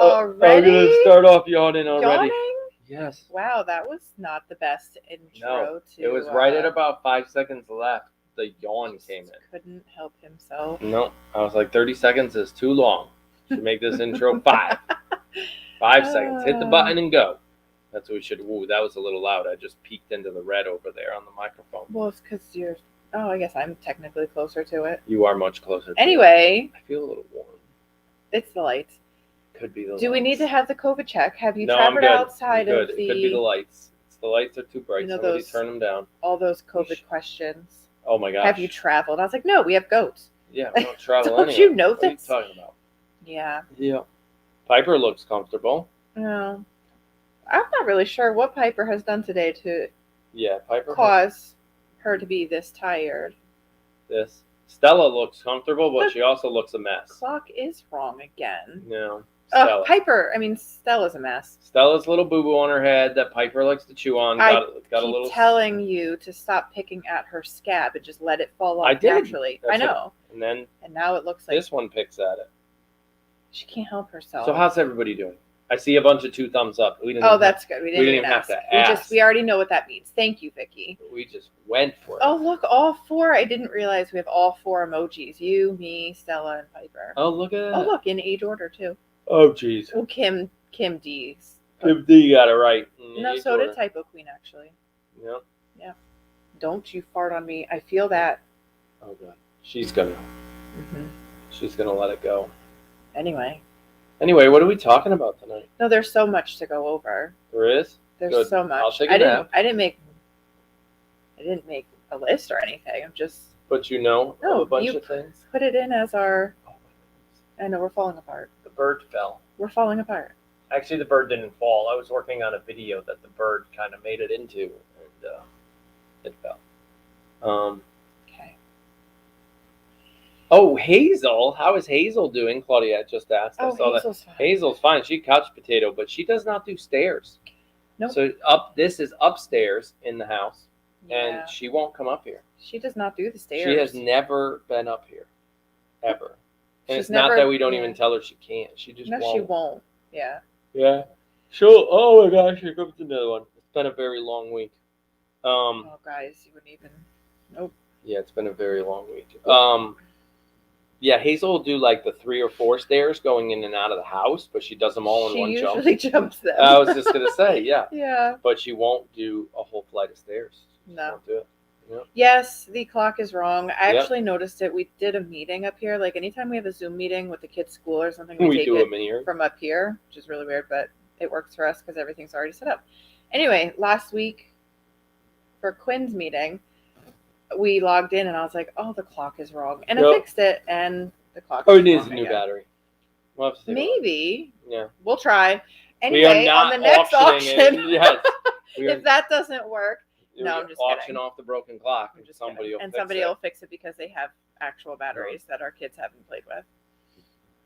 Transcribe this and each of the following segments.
Already? I'm gonna start off yawning already. Yawning? Yes. Wow, that was not the best intro to... It was right at about 5 seconds left. The yawn came in. Couldn't help himself. No, I was like 30 seconds is too long. Should make this intro 5. 5 seconds. Hit the button and go. That's what we should. Ooh, that was a little loud. I just peeked into the red over there on the microphone. Well, it's because you're... Oh, I guess I'm technically closer to it. You are much closer. Anyway. I feel a little warm. It's the lights. Could be the lights. Do we need to have the COVID check? Have you No, traveled I'm good. outside I'm of good. the... It could be the lights. The lights are too bright. Somebody turn them down. All those COVID questions. Oh my gosh. Have you traveled? I was like, no, we have goats. Yeah, we don't travel Don't anywhere. you know what this? What are you talking about? Yeah. Yeah. Piper looks comfortable. No. I'm not really sure what Piper has done today to cause her to be this tired. Stella looks comfortable, but she also looks a mess. Clock is wrong again. No. Stella's a mess. Stella's little boo-boo on her head that Piper likes to chew on. I keep telling you to stop picking at her scab and just let it fall off naturally. I know. And now it looks like this one picks at it. She can't help herself. So how's everybody doing? I see a bunch of 2 thumbs up. That's good. We didn't even have to ask. We already know what that means. Thank you, Vicky. We just went for it. Oh, look, all 4. I didn't realize we have all 4 emojis. You, me, Stella, and Piper. Oh, look at that. Oh, look, in age order, too. Oh, jeez. Oh, Kim D's. Kim D got it right. No, so did Typo Queen, actually. Yep. Yeah. Don't you fart on me. I feel that. Oh, God. She's gonna let it go. Anyway, what are we talking about tonight? No, there's so much to go over. There is? There's so much. I'll take a nap. I didn't make a list or anything. I'm just... But a bunch of things. Put it in as our... Oh, my goodness. I know, we're falling apart. The bird fell. We're falling apart. Actually, the bird didn't fall. I was working on a video that the bird kind of made it into, and it fell. Okay. Oh, Hazel. How is Hazel doing? Claudia just asked. I saw Hazel's fine. Hazel's fine. She couch potato, but she does not do stairs. Nope. So this is upstairs in the house, and she won't come up here. She does not do the stairs. She has never been up here, ever. And it's not that we don't even tell her she can't. She just won't. No, she won't. Yeah. Yeah. Oh my gosh, here comes another one. It's been a very long week. Oh, guys, you wouldn't even... Nope. Yeah, it's been a very long week. Yeah, Hazel will do like the 3 or 4 stairs going in and out of the house, but she does them all in one jump. She usually jumps them. I was just going to say, yeah. Yeah. But she won't do a whole flight of stairs. She won't do it. Yep. Yes, the clock is wrong. I actually noticed it. We did a meeting up here. Like anytime we have a Zoom meeting with the kids' school or something, we take do it from up here, which is really weird, but it works for us because everything's already set up. Anyway, last week for Quinn's meeting, we logged in and I was like, oh, the clock is wrong. And I fixed it and the clock is wrong. Oh, it needs a new battery. We'll have to take Maybe. Yeah. We'll try. Anyway, on the next auction, yes. If that doesn't work, no, I'm just auction kidding. off the broken clock. And somebody will fix it because they have actual batteries that our kids haven't played with.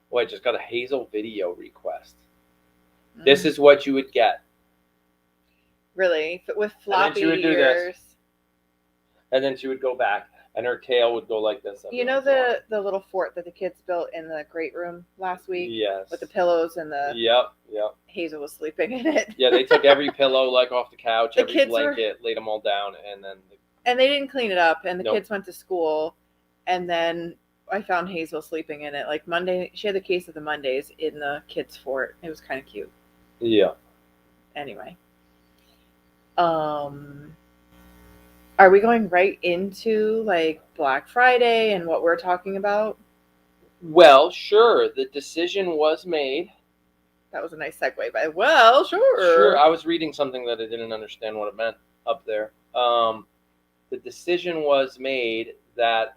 Well, I just got a Hazel video request. This is what you would get. Really? With floppy ears. Do this. And then she would go back, and her tail would go like this. You know the little fort that the kids built in the great room last week? Yes. With the pillows and the... Yep. Hazel was sleeping in it. Yeah, they took every pillow like off the couch, every blanket, laid them all down, and then... And they didn't clean it up, and the kids went to school, and then I found Hazel sleeping in it. Like Monday, she had the case of the Mondays in the kids' fort. It was kind of cute. Yeah. Anyway. Are we going right into like Black Friday and what we're talking about? Well, sure. The decision was made. That was a nice segue, but well, sure. Sure. I was reading something that I didn't understand what it meant up there. The decision was made that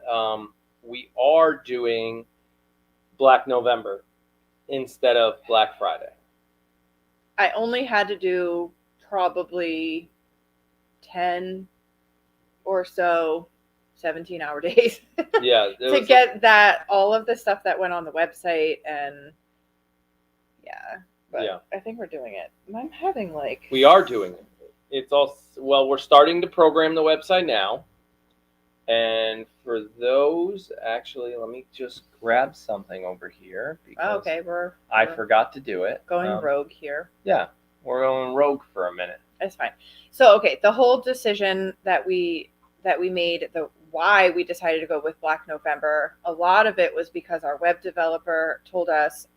we are doing Black November instead of Black Friday. I only had to do probably 10 or so 17-hour days to get that all of the stuff that went on the website and I think we're doing it. I'm having we are doing it. It's all we're starting to program the website now, And for those, actually, let me just grab something over here. Because okay, I forgot to do it. Going rogue here. Yeah, we're going rogue for a minute. That's fine. So, okay, the whole decision that we made, why we decided to go with Black November, a lot of it was because our web developer told us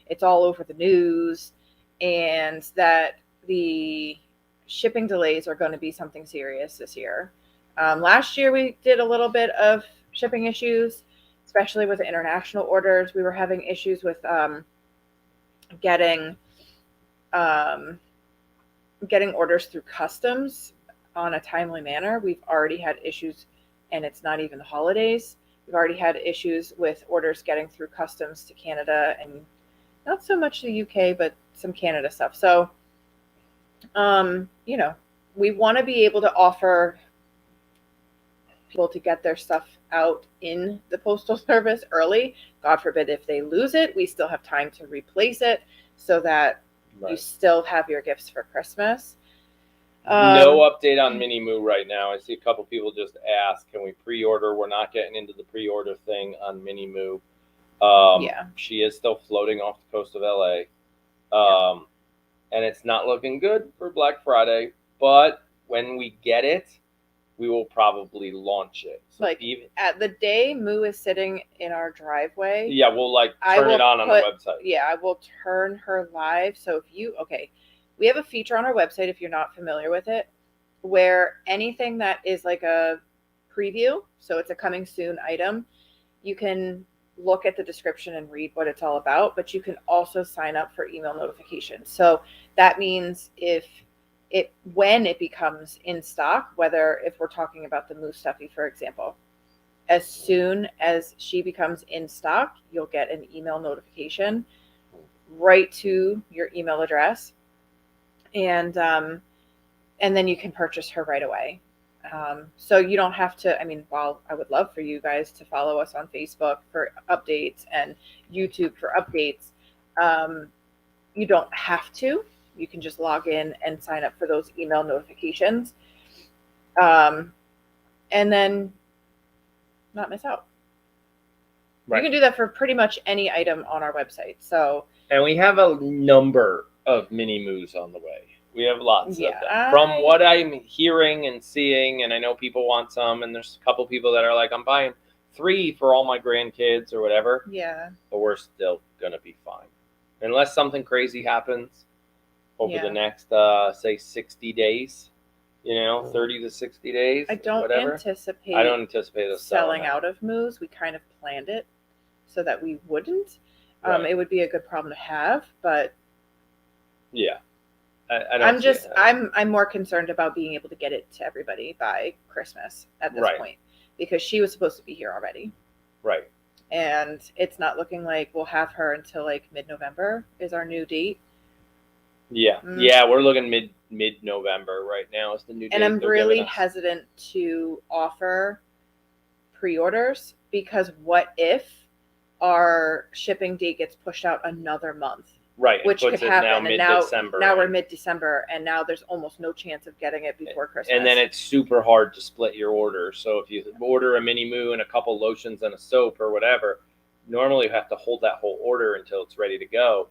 it's all over the news and that the shipping delays are going to be something serious this year. Last year we did a little bit of shipping issues, especially with international orders. We were having issues with getting orders through customs on a timely manner. We've already had issues, and it's not even the holidays. We've already had issues with orders getting through customs to Canada, and not so much the UK, but some Canada stuff. So, we want to be able to offer people to get their stuff out in the postal service early. God forbid if they lose it, we still have time to replace it so that you still have your gifts for Christmas. No update on Mini Moo right now. I see a couple people just ask, can we pre-order? We're not getting into the pre-order thing on Mini Moo. She is still floating off the coast of LA. And it's not looking good for Black Friday. But when we get it, we will probably launch it. So even at the day Moo is sitting in our driveway. Yeah, we'll turn it on the website. Yeah, I will turn her live. So we have a feature on our website, if you're not familiar with it, where anything that is like a preview, so it's a coming soon item, you can look at the description and read what it's all about, but you can also sign up for email notifications. So that means when it becomes in stock, if we're talking about the Moo Stuffy, for example, as soon as she becomes in stock, you'll get an email notification right to your email address. And then you can purchase her right away. So you don't have to, while I would love for you guys to follow us on Facebook for updates and YouTube for updates, you don't have to. You can just log in and sign up for those email notifications. And then not miss out. Right. You can do that for pretty much any item on our website. And we have a number of Mini Moos on the way. We have lots of them. From what I'm hearing and seeing, and I know people want some, and there's a couple people that are like, I'm buying 3 for all my grandkids or whatever. Yeah. But we're still going to be fine. Unless something crazy happens over the next, say, 60 days, 30 to 60 days. I don't anticipate us selling out of Moos. We kind of planned it so that we wouldn't. It would be a good problem to have, but yeah. I'm more concerned about being able to get it to everybody by Christmas at this point, because she was supposed to be here already. Right. And it's not looking like we'll have her until like mid-November is our new date. Yeah. Yeah, we're looking mid-November right now is the new date. And I'm really hesitant to offer pre-orders, because what if our shipping date gets pushed out another month? Right, which could happen. And now we're mid-December, and now there's almost no chance of getting it before Christmas. And then it's super hard to split your order. So if you order a Mini Moo and a couple lotions and a soap or whatever, normally you have to hold that whole order until it's ready to go.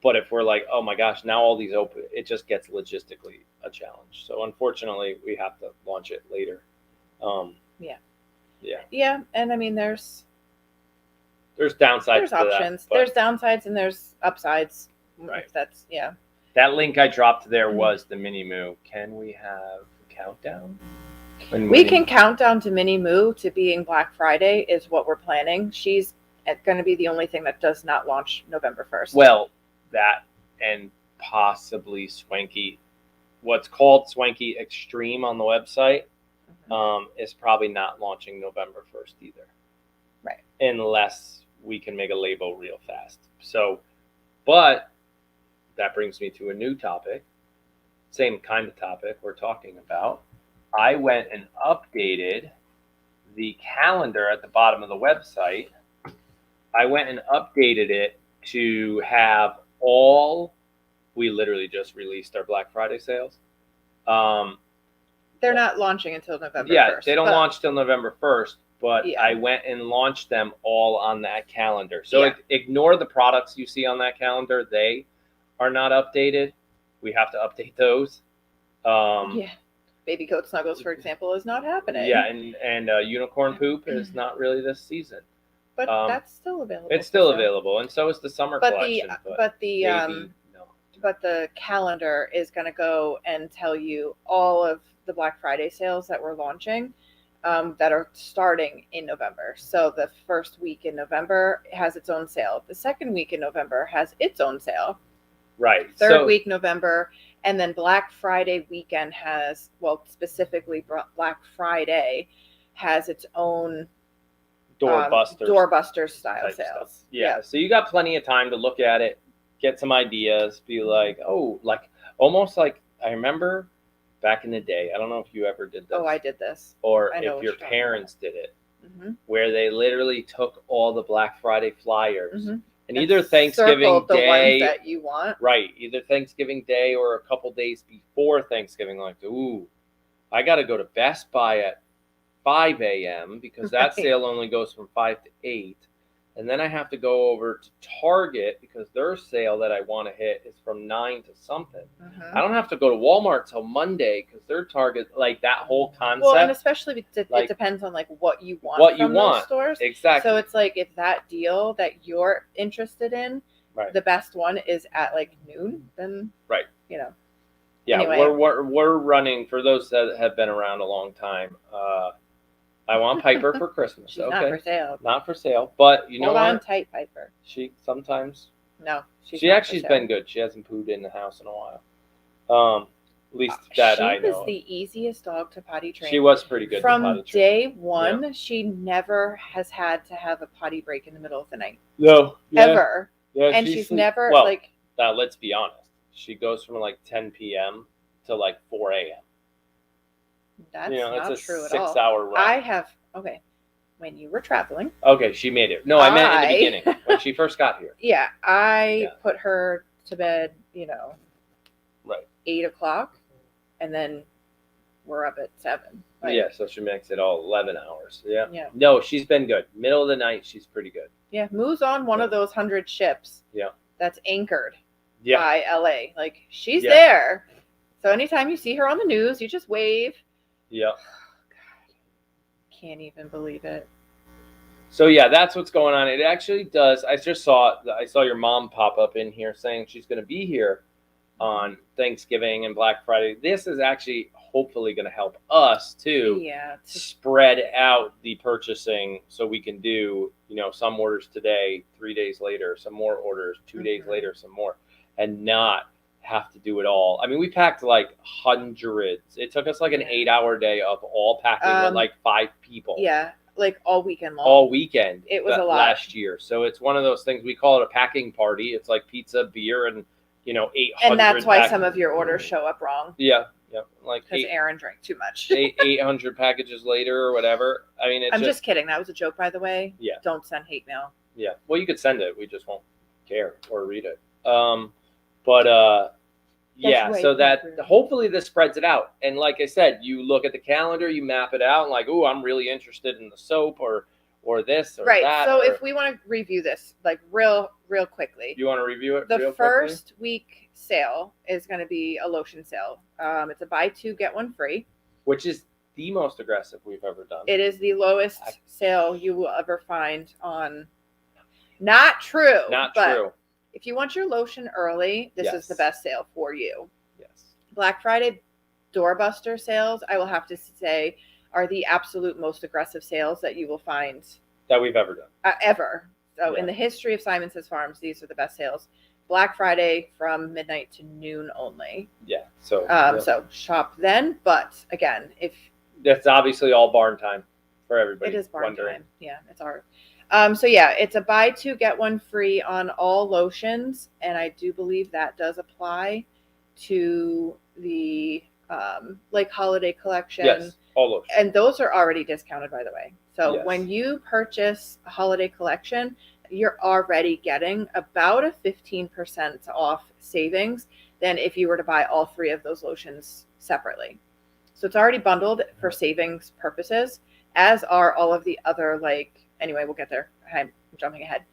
But if we're like, oh my gosh, now all these open, it just gets logistically a challenge. So unfortunately, we have to launch it later. Yeah, and there's downsides. There's options. There's downsides and there's upsides. Right. That link I dropped there was the Mini Moo. Can we have a countdown? We can count down to Mini Moo to being Black Friday is what we're planning. She's going to be the only thing that does not launch November 1st. Well, that and possibly Swanky. What's called Swanky Extreme on the website is probably not launching November 1st either. Right. Unless we can make a label real fast. So, but that brings me to a new topic. Same kind of topic we're talking about. I went and updated the calendar at the bottom of the website. I went and updated it to have we literally just released our Black Friday sales. They're not launching until November 1st. Yeah, they don't launch till November 1st, but I went and launched them all on that calendar. So ignore the products you see on that calendar. They are not updated. We have to update those. Baby coat snuggles, for example, is not happening. Yeah, and unicorn poop is not really this season. But that's still available. It's still available, and so is the summer collection. But the calendar is going to go and tell you all of the Black Friday sales that we're launching that are starting in November. So the first week in November has its own sale. The second week in November has its own sale. Right. Third week November, and then Black Friday weekend has, well, specifically Black Friday has its own doorbuster style sales. Stuff. Yeah. So you got plenty of time to look at it, get some ideas, be like, oh, like almost like I remember back in the day. I don't know if you ever did this. Oh, I did this. Or if your parents did it, where they literally took all the Black Friday flyers and either Thanksgiving Day, the ones that you want, right? Either Thanksgiving Day or a couple days before Thanksgiving, like, ooh, I got to go to Best Buy at 5 a.m. because that sale only goes from 5 to 8. And then I have to go over to Target because their sale that I want to hit is from 9 to something. I don't have to go to Walmart till Monday because their Target, like that whole concept. Well, and especially it depends on like what you want from those stores. Exactly. So it's like if that deal that you're interested in, the best one is at like noon, then you know. Yeah, anyway. we're running for those that have been around a long time. I want Piper for Christmas. She's not for sale. Not for sale, but you know what? Hold on tight, Piper. She sometimes. No, she actually's been good. She hasn't pooed in the house in a while. At least that I know. She was the easiest dog to potty train. She was pretty good. From day one, she never has had to have a potty break in the middle of the night. No, ever. Yeah, and she's never let's be honest. She goes from like 10 p.m. to like 4 a.m. That's not true at all. 6-hour run. When you were traveling. Okay, she made it. No, I meant in the beginning when she first got here. Yeah, I put her to bed, 8 o'clock, and then we're up at 7. So she makes it all 11 hours. Yeah. No, she's been good. Middle of the night, she's pretty good. Yeah, Moo's on one of those 100 ships. Yeah. That's anchored by LA. Like, she's there. So anytime you see her on the news, you just wave. Yeah. Oh, God. Can't even believe it. So yeah, that's what's going on. It actually does. I saw your mom pop up in here saying she's going to be here on Thanksgiving and Black Friday. This is actually hopefully going to help us too spread out the purchasing so we can do, some orders today, 3 days later, some more orders, 2 days later, some more, and not have to do it all. I mean, we packed like hundreds. It took us like an 8-hour day of all packing with like 5 people. Yeah, like all weekend long. All weekend. It was a lot. Last year. So it's one of those things, we call it a packing party. It's like pizza, beer, and 800. And that's why some of your orders show up wrong. Yeah. Like because Aaron drank too much. 800 packages later or whatever. I mean, I'm just kidding. That was a joke, by the way. Yeah. Don't send hate mail. Yeah. Well, you could send it. We just won't care or read it. So that hopefully this spreads it out. And like I said, you look at the calendar, you map it out, and like, oh, I'm really interested in the soap or this or that. So if we want to review this like real quickly. You want to review it? The first week sale is going to be a lotion sale. It's a buy 2 get 1 free, which is the most aggressive we've ever done. It is the lowest sale you will ever find on. Not true. Not true. If you want your lotion early, this is the best sale for you. Yes. Black Friday doorbuster sales, I will have to say, are the absolute most aggressive sales that you will find. That we've ever done. Ever. So in the history of Simon Says Farms, these are the best sales. Black Friday from midnight to noon only. Yeah. So so shop then. But again, if that's obviously all barn time for everybody. It is barn time. Yeah, it's our. So yeah, it's a buy 2 get 1 free on all lotions, and I do believe that does apply to the like holiday collection. Yes, all lotions. And those are already discounted, by the way. So when you purchase a holiday collection, you're already getting about a 15% off savings than if you were to buy all 3 of those lotions separately. So it's already bundled for savings purposes, as are all of the other, like, anyway, we'll get there. I'm jumping ahead.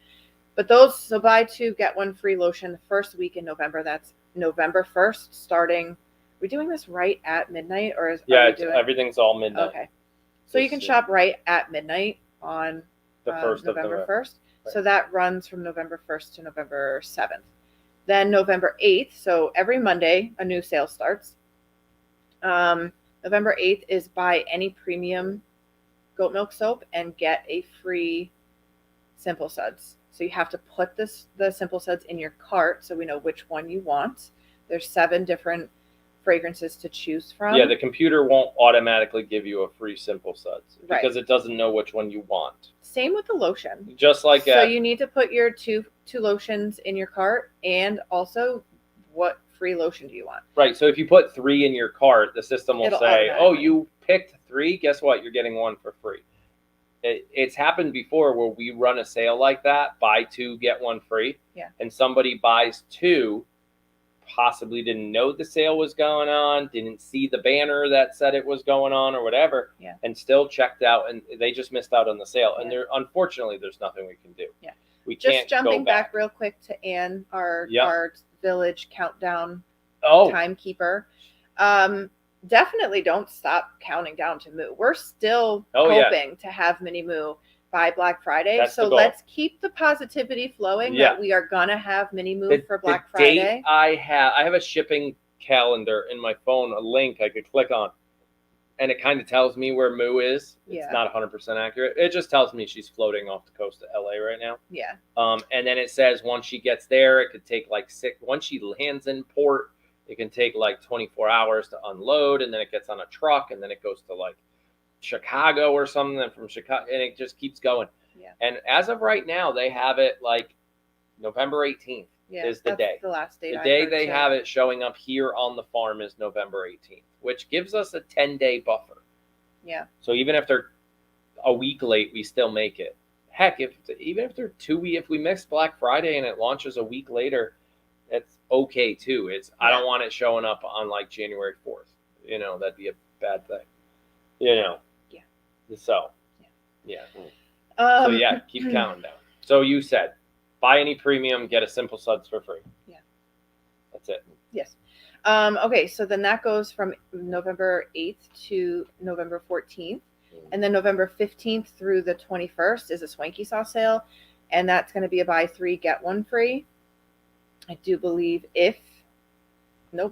But those, so buy 2, get 1 free lotion the first week in November. That's November 1st, starting. Are we doing this right at midnight, or is everything's all midnight? Okay. So you can shop right at midnight on the 1st November 1st. Right. So that runs from November 1st to November 7th. Then November 8th, so every Monday, a new sale starts. November 8th is buy any premium goat milk soap and get a free Simple Suds. So you have to put the Simple Suds in your cart so we know which one you want. There's 7 different fragrances to choose from. Yeah, the computer won't automatically give you a free Simple Suds because it doesn't know which one you want. Same with the lotion. Just like so you need to put your two lotions in your cart, and also what free lotion do you want? Right. So if you put 3 in your cart, the system will say, "Oh, you picked 3. Guess what? You're getting 1 for free." It's happened before where we run a sale like that, buy 2, get 1 free. Yeah. And somebody buys 2, possibly didn't know the sale was going on, didn't see the banner that said it was going on or whatever, and still checked out, and they just missed out on the sale. And unfortunately, there's nothing we can do. Yeah. We just can't jumping go back real quick to Anne, our village countdown timekeeper. Definitely don't stop counting down to Moo. We're still hoping to have Mini Moo by Black Friday. So let's keep the positivity flowing that we are gonna have Mini Moo for Black Friday. Date I have a shipping calendar in my phone, a link I could click on, and it kind of tells me where Moo is. It's not 100% accurate. It just tells me she's floating off the coast of LA right now. Yeah. And then it says once she gets there, it could take like 6. Once she lands in port, it can take like 24 hours to unload, and then it gets on a truck, and then it goes to like Chicago or something, and from Chicago, and it just keeps going. Yeah. And as of right now, they have it like November 18th is the day. The last date. The day they have it showing up here on the farm is November 18th, which gives us a 10-day buffer. Yeah. So even if they're a week late, we still make it. Heck, even if they're 2 weeks, if we miss Black Friday and it launches a week later, it's okay too. I don't want it showing up on like January 4th. That'd be a bad thing. Yeah. So, keep counting down. So you said, buy any premium, get a Simple Suds for free. Yeah. That's it. Yes. Okay, so then that goes from November 8th to November 14th. And then November 15th through the 21st is a Swanky Sauce sale. And that's going to be a buy 3, get 1 free. I do believe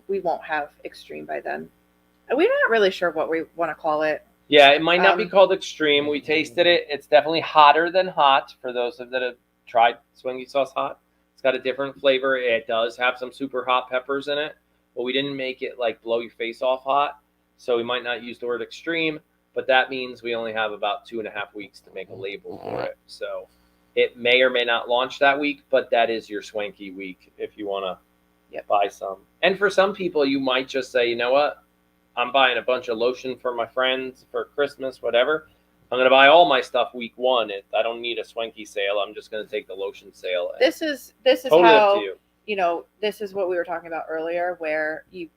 we won't have Extreme by then. We're not really sure what we want to call it. Yeah, it might not be called Extreme. We tasted it. It's definitely hotter than hot for those that have tried Swanky Sauce Hot. It's got a different flavor. It does have some super hot peppers in it, but we didn't make it like blow your face off hot. So we might not use the word extreme, but that means we only have about 2.5 weeks to make a label for it. So it may or may not launch that week, but that is your Swanky week if you want to buy some. And for some people, you might just say, you know what? I'm buying a bunch of lotion for my friends for Christmas, whatever. I'm going to buy all my stuff week 1. I don't need a Swanky sale. I'm just going to take the lotion sale. This is totally how, this is what we were talking about earlier, where you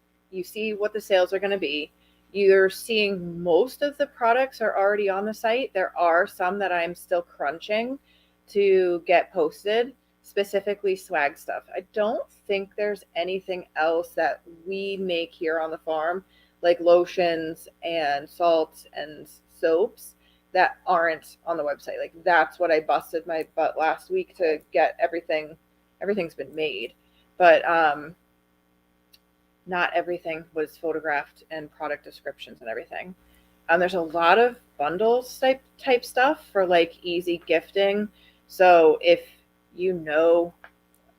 see what the sales are going to be. You're seeing most of the products are already on the site. There are some that I'm still crunching to get posted, specifically swag stuff. I don't think there's anything else that we make here on the farm, like lotions and salts and soaps, that aren't on the website. Like, that's what I busted my butt last week to get everything. Everything's been made, but not everything was photographed and product descriptions and everything. There's a lot of bundles type stuff for like easy gifting. So if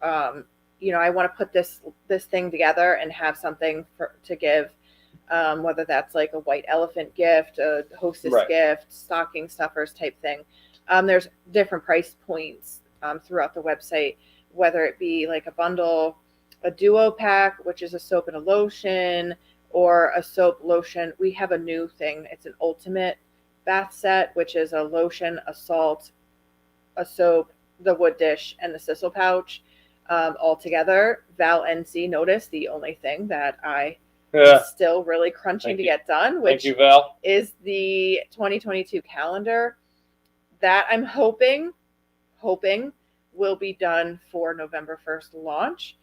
I want to put this thing together and have something to give, whether that's like a white elephant gift, a hostess gift, stocking stuffers type thing. There's different price points throughout the website, whether it be like a bundle, a duo pack, which is a soap and a lotion, or a soap lotion. We have a new thing. It's an ultimate bath set, which is a lotion, a salt, a soap, the wood dish, and the Sissel pouch all together. Val NC noticed the only thing that I is still really crunching to get done, which Thank you, Val. is the 2022 calendar that I'm hoping will be done for November 1st launch.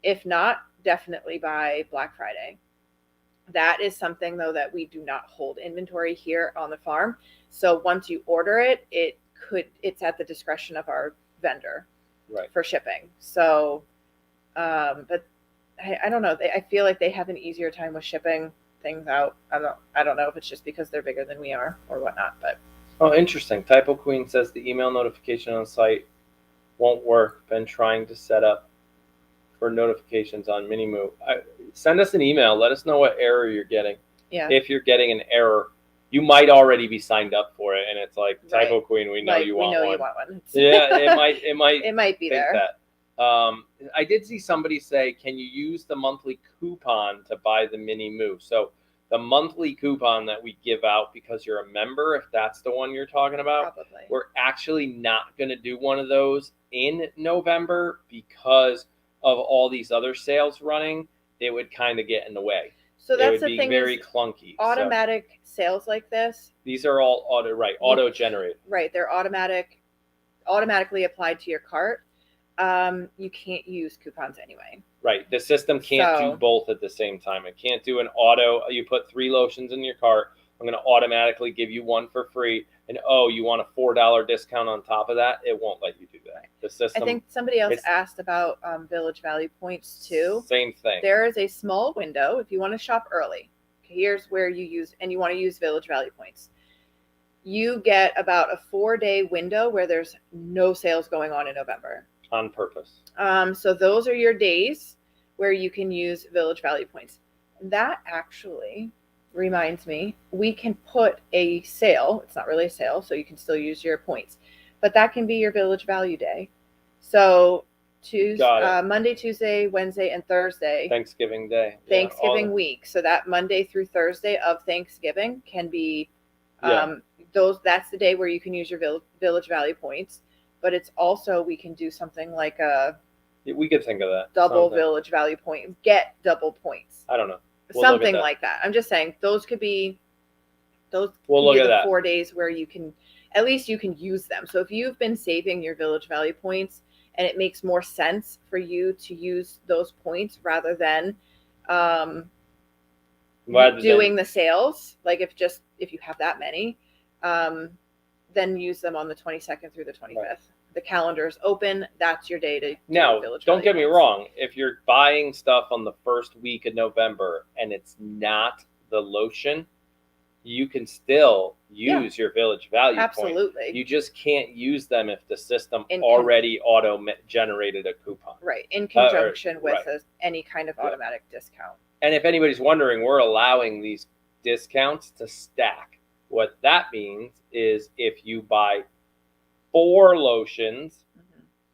If not, definitely by Black Friday. That is something, though, that we do not hold inventory here on the farm. So once you order it, it's at the discretion of our vendor for shipping. So, but I don't know. I feel like they have an easier time with shipping things out. I don't know if it's just because they're bigger than we are or whatnot. But interesting. Typo Queen says the email notification on site won't work. Been trying to set up for notifications on Minimoo. Send us an email. Let us know what error you're getting. Yeah. If you're getting an error, you might already be signed up for it, and it's like Typo Queen. We know you want one. You want one. Yeah, it might be there. That. I did see somebody say, "Can you use the monthly coupon to buy the Minimoo?" So the monthly coupon that we give out because you're a member, if that's the one you're talking about, probably. We're actually not going to do one of those in November because of all these other sales running. It would kind of get in the way. So that's the thing. It would be very clunky. Automatic sales like this. These are all auto generated. Right, they're automatically applied to your cart. You can't use coupons anyway. Right, the system can't do both at the same time. It can't do an auto. You put 3 lotions in your cart. I'm going to automatically give you one for free. And you want a $4 discount on top of that? It won't let you do that. The system. I think somebody else asked about Village Value points too. Same thing. There is a small window if you want to shop early. Here's where you want to use Village Value points. You get about a 4-day window where there's no sales going on in November. On purpose. So those are your days where you can use Village Value points. That actually reminds me, we can put a sale. It's not really a sale, so you can still use your points, but that can be your Village Value day. So Monday, Tuesday, Wednesday, and Thursday. Thanksgiving Day. Thanksgiving week. So that Monday through Thursday of Thanksgiving can be that's the day where you can use your Village Value points. But it's also, we can do something like we could think of that. Double Village Value point. Get double points. I don't know. Something like that. I'm just saying those could be the 4 days where you can, at least you can use them. So if you've been saving your Village Value points and it makes more sense for you to use those points rather than doing the sales, like if you have that many, then use them on the 22nd through the 25th. Right. The calendar is open. That's your day to now. Don't get me wrong. If you're buying stuff on the first week of November and it's not the lotion, you can still use your Village Value Absolutely. Point. You just can't use them if the system already auto-generated a coupon. Right, in conjunction with any kind of automatic discount. And if anybody's wondering, we're allowing these discounts to stack. What that means is if you buy 4 lotions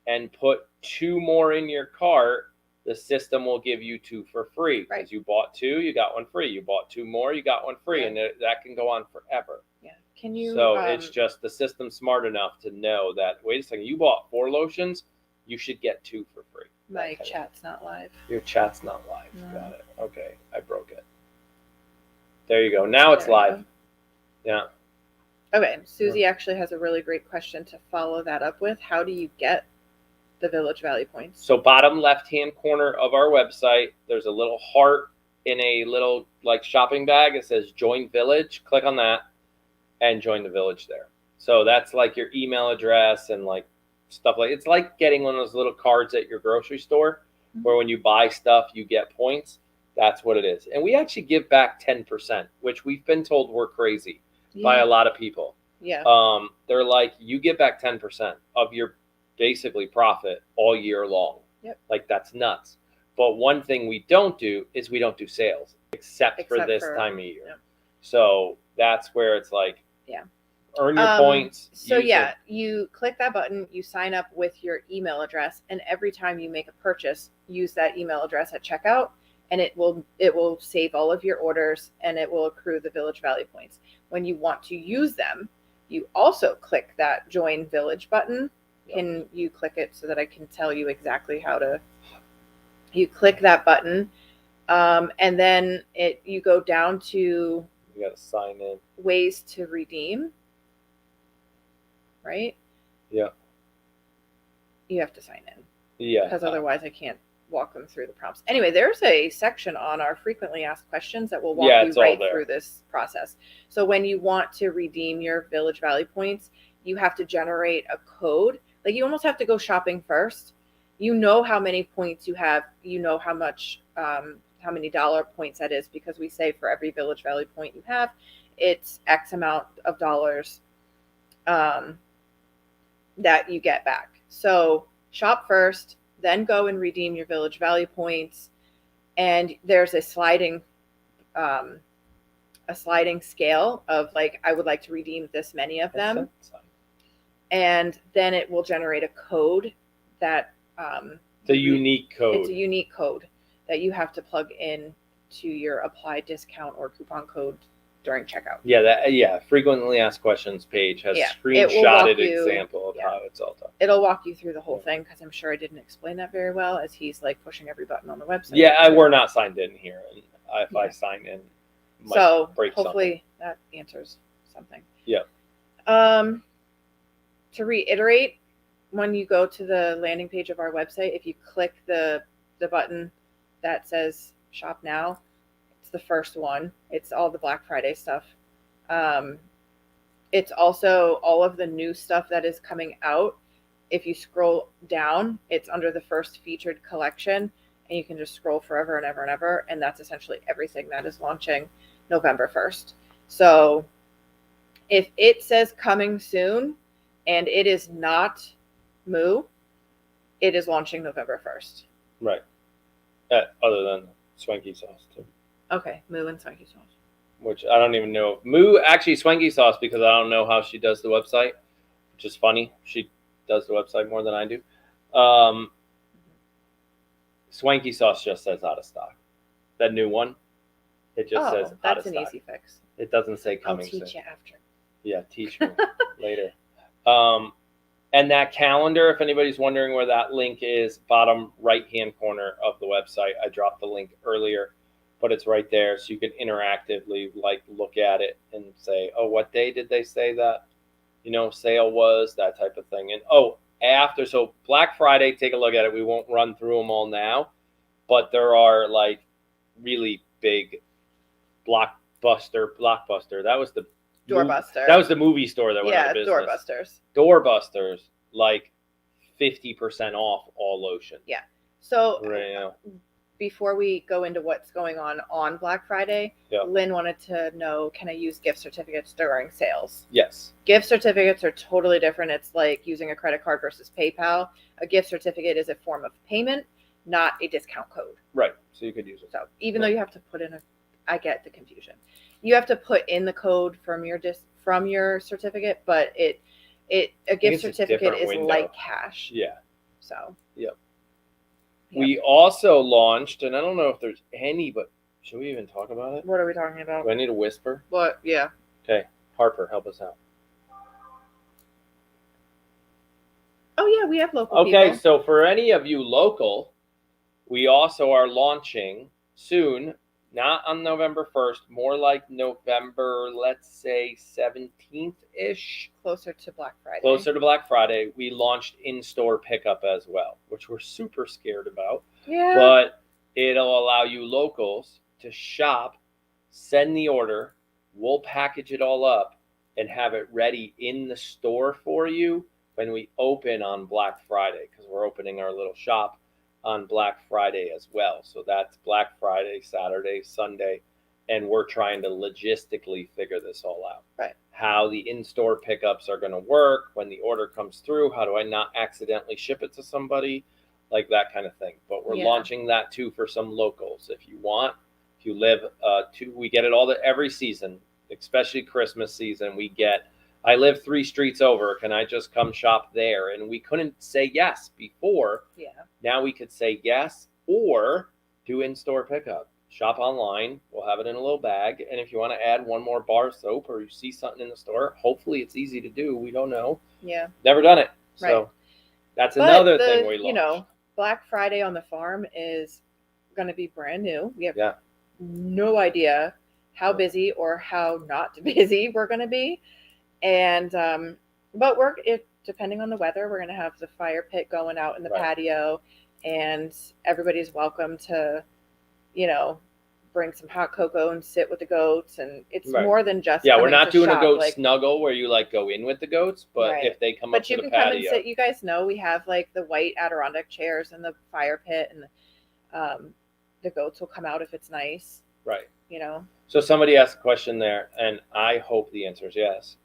and put 2 more in your cart, the system will give you 2 for free. Because you bought 2, you got 1 free. You bought 2 more, you got 1 free. And that can go on forever. Yeah. Can you? So it's just the system's smart enough to know that, wait a second, you bought 4 lotions, you should get 2 for free. My chat's not live. Your chat's not live. No. Got it. Okay, I broke it. There you go. Now it's live. Yeah. Okay. Susie actually has a really great question to follow that up with. How do you get the Village Value points? So bottom left-hand corner of our website, there's a little heart in a little shopping bag. It says Join Village. Click on that and join the Village there. So that's like your email address and stuff it's like getting one of those little cards at your grocery store where when you buy stuff, you get points. That's what it is. And we actually give back 10%, which we've been told we're crazy. By a lot of people. Yeah. They're like, you get back 10% of your basically profit all year long. Yep. That's nuts. But one thing we don't do is we don't do sales except for this time of year. Yep. So that's where it's earn your points. So you click that button, you sign up with your email address, and every time you make a purchase, use that email address at checkout. And it will save all of your orders and it will accrue the Village Value points. When you want to use them, you also click that Join Village button. Can you click it so that I can tell you exactly how to? You click that button And then you go down to you got to sign in. Ways to redeem, right? Yeah. You have to sign in. Yeah. Because otherwise I can't walk them through the prompts. Anyway, there's a section on our frequently asked questions that will walk you right through this process. So when you want to redeem your Village Valley points, you have to generate a code. Like you almost have to go shopping first. You know how many points you have. You know how much, how many dollar points that is, because we say for every Village Valley point you have, it's X amount of dollars that you get back. So shop first, then go and redeem your Village Valley points. And there's a sliding scale of like, I would like to redeem this many of them. And then it will generate a code that it's a unique code. It's a unique code that you have to plug in to your applied discount or coupon code during checkout. Yeah, frequently asked questions page has screenshotted example of how it's all done. It'll walk you through the whole thing, because I'm sure I didn't explain that very well, as he's like pushing every button on the website. Yeah, we're not signed in here, and if I sign in, so hopefully that answers something. Yeah. To reiterate, when you go to the landing page of our website, if you click the button that says shop now, it's the first one. It's all the Black Friday stuff. It's also all of the new stuff that is coming out. If you scroll down, it's under the first featured collection, and you can just scroll forever and ever and ever. And that's essentially everything that is launching November 1st. So if it says coming soon and it is not Moo, it is launching November 1st. Right. Other than Swanky Sauce, too. Okay, Moo and Swanky Sauce. Which I don't even know. Moo, actually, Swanky Sauce, because I don't know how she does the website, which is funny. She does the website more than I do. Swanky Sauce just says out of stock. That new one, it just says out of stock. That's an easy fix. It doesn't say coming soon. I'll teach you after. Yeah, teach me later. And that calendar, if anybody's wondering where that link is, bottom right-hand corner of the website. I dropped the link earlier, but it's right there, so you can interactively look at it and say, oh, what day did they say that, sale was, that type of thing. And so Black Friday, take a look at it. We won't run through them all now, but there are really big blockbuster. That was the Doorbuster. That was the movie store that went out of business. Doorbusters, 50% off all lotion. Yeah. So before we go into what's going on Black Friday, Lynn wanted to know, can I use gift certificates during sales? Yes. Gift certificates are totally different. It's like using a credit card versus PayPal. A gift certificate is a form of payment, not a discount code. Right. So you could use it. So even though you have to put in I get the confusion. You have to put in the code from your certificate, but a gift certificate is like cash. Yeah. So. Yep. We also launched, and I don't know if there's any, but should we even talk about it? What are we talking about? Do I need to whisper? What? Yeah. Okay. Harper, help us out. Oh, yeah, we have local people. Okay, so for any of you local, we also are launching soon, not on November 1st, more like November, let's say 17th-ish. Closer to Black Friday. Closer to Black Friday. We launched in-store pickup as well, which we're super scared about. Yeah. But it'll allow you locals to shop, send the order, we'll package it all up, and have it ready in the store for you when we open on Black Friday, because we're opening our little shop on Black Friday as well. So that's Black Friday, Saturday, Sunday, and we're trying to logistically figure this all out. Right. How the in-store pickups are going to work, when the order comes through, how do I not accidentally ship it to somebody, that kind of thing. But we're launching that too for some locals. If you want, if you live, we get it every season, especially Christmas season. I live 3 streets over. Can I just come shop there? And we couldn't say yes before. Yeah. Now we could say yes or do in-store pickup. Shop online. We'll have it in a little bag. And if you want to add one more bar of soap or you see something in the store, hopefully it's easy to do. We don't know. Yeah. Never done it. Right. So that's another thing we launched. Black Friday on the farm is going to be brand new. We have no idea how busy or how not busy we're going to be. And, but depending on the weather, we're going to have the fire pit going out in the patio, and everybody's welcome to, bring some hot cocoa and sit with the goats. And it's more than just we're not doing a goat snuggle where you go in with the goats, but if they come up to the patio, come and sit. You guys know we have the white Adirondack chairs in the fire pit, and the goats will come out if it's nice, So somebody asked a question there, and I hope the answer is yes.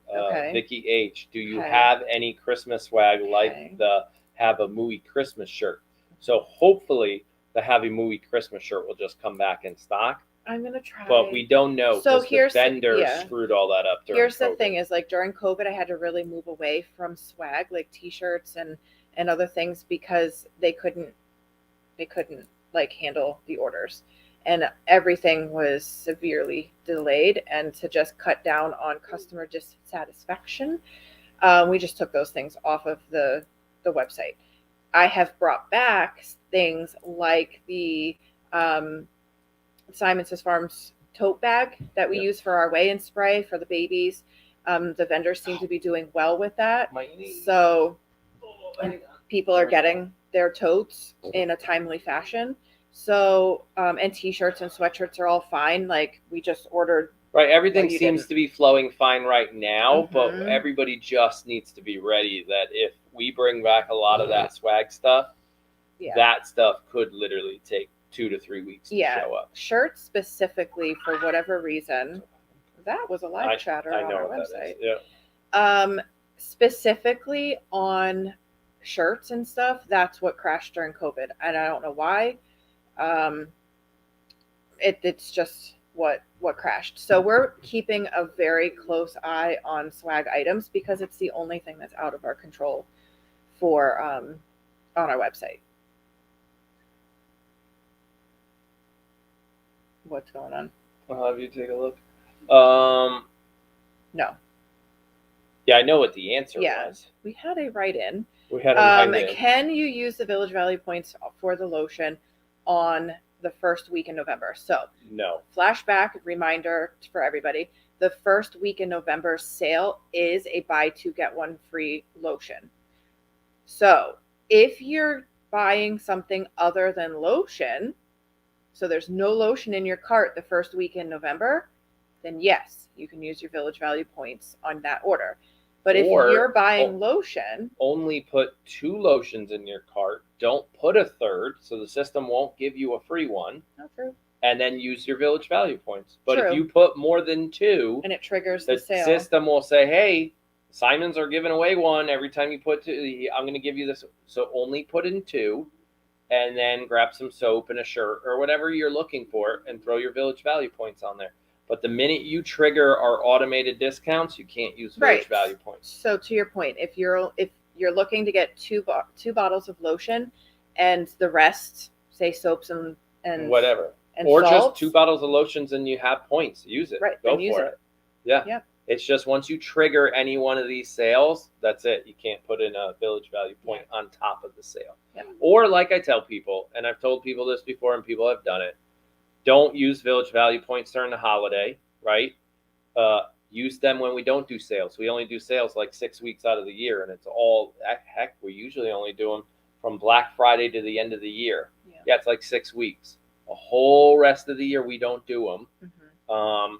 Vicky H, do you have any Christmas swag like the Have a Mooey Christmas shirt? So hopefully the Have a Mooey Christmas shirt will just come back in stock. I'm going to try. But we don't know, because the vendors screwed all that up during COVID. The thing is, during COVID, I had to really move away from swag, like T-shirts and other things, because they couldn't handle the orders. And everything was severely delayed. And to just cut down on customer dissatisfaction, we just took those things off of the website. I have brought back things like the Syman Says Farms tote bag that we use for our weigh-in spray for the babies. The vendors seem to be doing well with that. So people are getting their totes in a timely fashion. So, and T-shirts and sweatshirts are all fine. We just ordered. Right. Everything seems to be flowing fine right now, but everybody just needs to be ready that if we bring back a lot of that swag stuff, that stuff could literally take 2 to 3 weeks to show up. Shirts specifically, for whatever reason, that was a live chatter on our website. Specifically on shirts and stuff, that's what crashed during COVID. And I don't know why. It's just what crashed. So we're keeping a very close eye on swag items, because it's the only thing that's out of our control for on our website. What's going on? I'll have you take a look. No. Yeah, I know what the answer was. We had a write-in. In. Can you use the Village Value points for the lotion on the first week in November? So no. Flashback reminder for everybody: the first week in November sale is a buy 2 get 1 free lotion. So if you're buying something other than lotion, so there's no lotion in your cart the first week in November, then yes, you can use your Village Value points on that order. But if you're buying lotion, only put 2 lotions in your cart. Don't put a third, so the system won't give you a free one. Not true. And then use your Village Value points. But if you put more than 2, and it triggers the sale, the system will say, "Hey, Syman's are giving away 1 every time you put 2. I'm going to give you this." So only put in 2, and then grab some soap and a shirt or whatever you're looking for, and throw your Village Value points on there. But the minute you trigger our automated discounts, you can't use Village Value points. So to your point, if you're looking to get 2 bottles of lotion, and the rest, say soaps and whatever, and or salts, just 2 bottles of lotions and you have points, use it. Right, go for it. Yeah. It's just once you trigger any one of these sales, that's it. You can't put in a Village Value point on top of the sale. Yeah. Or like I tell people, and I've told people this before, and people have done it. Don't use Village Value points during the holiday, right? Use them when we don't do sales. We only do sales 6 weeks out of the year, and it's all, heck, we usually only do them from Black Friday to the end of the year. Yeah, it's 6 weeks. The whole rest of the year, we don't do them. Mm-hmm.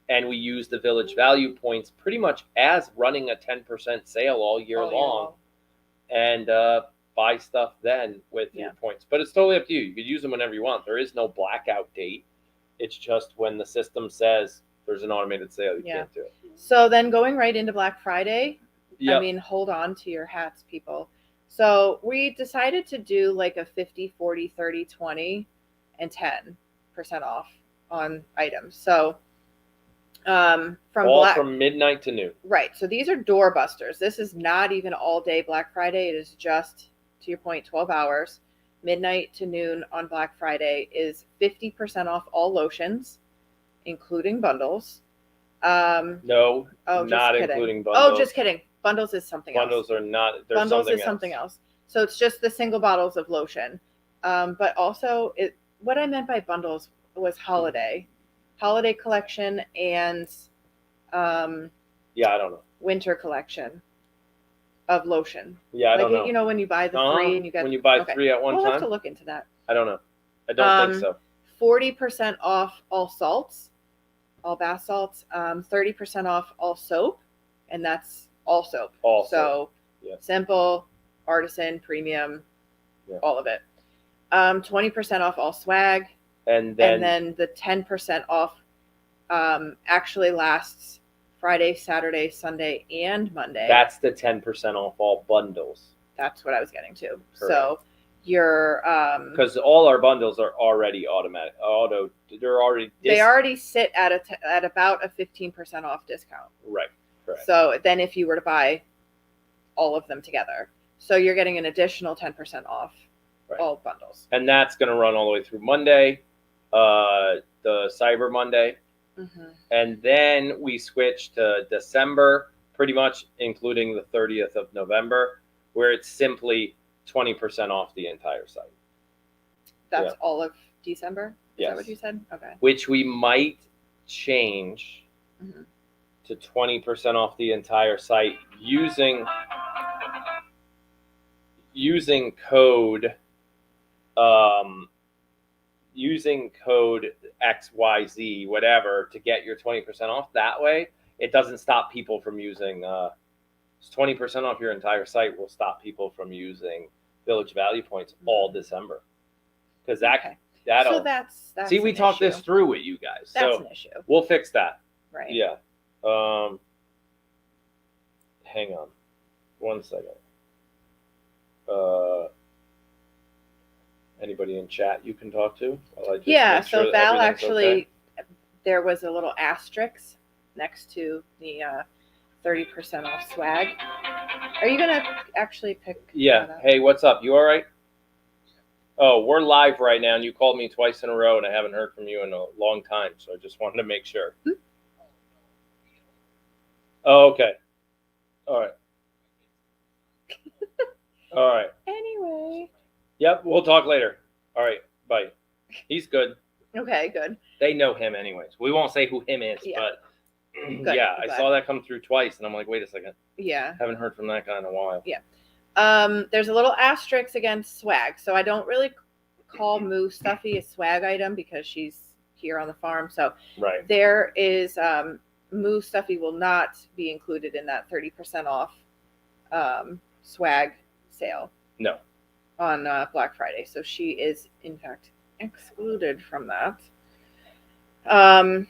And we use the Village Value points pretty much as running a 10% sale all year long. And buy stuff then with your points. But it's totally up to you. You could use them whenever you want. There is no blackout date. It's just when the system says there's an automated sale, you can't do it. So then going right into Black Friday, I mean, hold on to your hats, people. So we decided to do a 50, 40, 30, 20, and 10% off on items. So from midnight to noon. Right. So these are door busters. This is not even all day Black Friday. It is just, to your point, 12 hours. Midnight to noon on Black Friday is 50% off all lotions, including bundles. No, not including bundles. Oh, just kidding. Bundles is something else. Bundles are not. Bundles is something else. So it's just the single bottles of lotion. But also, what I meant by bundles was holiday collection, and I don't know, winter collection of lotion. Yeah, I don't know. You know, when you buy the 3 and you get... When you buy 3 at one time? We'll have to look into that. I don't know. I don't think so. 40% off all salts, all bath salts. 30% off all soap, and that's all soap. So simple, artisan, premium, all of it. 20% off all swag. And then the 10% off actually lasts Friday, Saturday, Sunday, and Monday. That's the 10% off all bundles. That's what I was getting to. Correct. So you're because all our bundles are already automatic. They already sit at about a 15% off discount. Right. Correct. So then if you were to buy all of them together, so you're getting an additional 10% off all bundles. And that's going to run all the way through Monday, the Cyber Monday. Mm-hmm. And then we switch to December, pretty much including the 30th of November, where it's simply 20% off the entire site. That's all of December? Yes. Is that what you said? Okay. Which we might change to 20% off the entire site using code XYZ, whatever, to get your 20% off. That way, it doesn't stop people from using 20% off your entire site will stop people from using Village Value Points all December. Because that'll... So that's see, we talked this through with you guys. That's an issue. We'll fix that. Right. Yeah. Hang on. 1 second. Anybody in chat you can talk to? So Val actually, there was a little asterisk next to the 30% off swag. Are you going to actually pick that up? Hey, what's up? You all right? Oh, we're live right now, and you called me twice in a row, and I haven't heard from you in a long time, so I just wanted to make sure. Oh, okay. All right. All right. Anyway. Yep, we'll talk later. All right, bye. He's good. Okay, good. They know him anyways. We won't say who him is, but I saw that come through twice, and I'm like, wait a second. Yeah. Haven't heard from that guy in a while. Yeah. There's a little asterisk against swag, so I don't really call Moo Stuffy a swag item because she's here on the farm. So there is Moo Stuffy will not be included in that 30% off swag sale. No. On Black Friday. So she is, in fact, excluded from that. And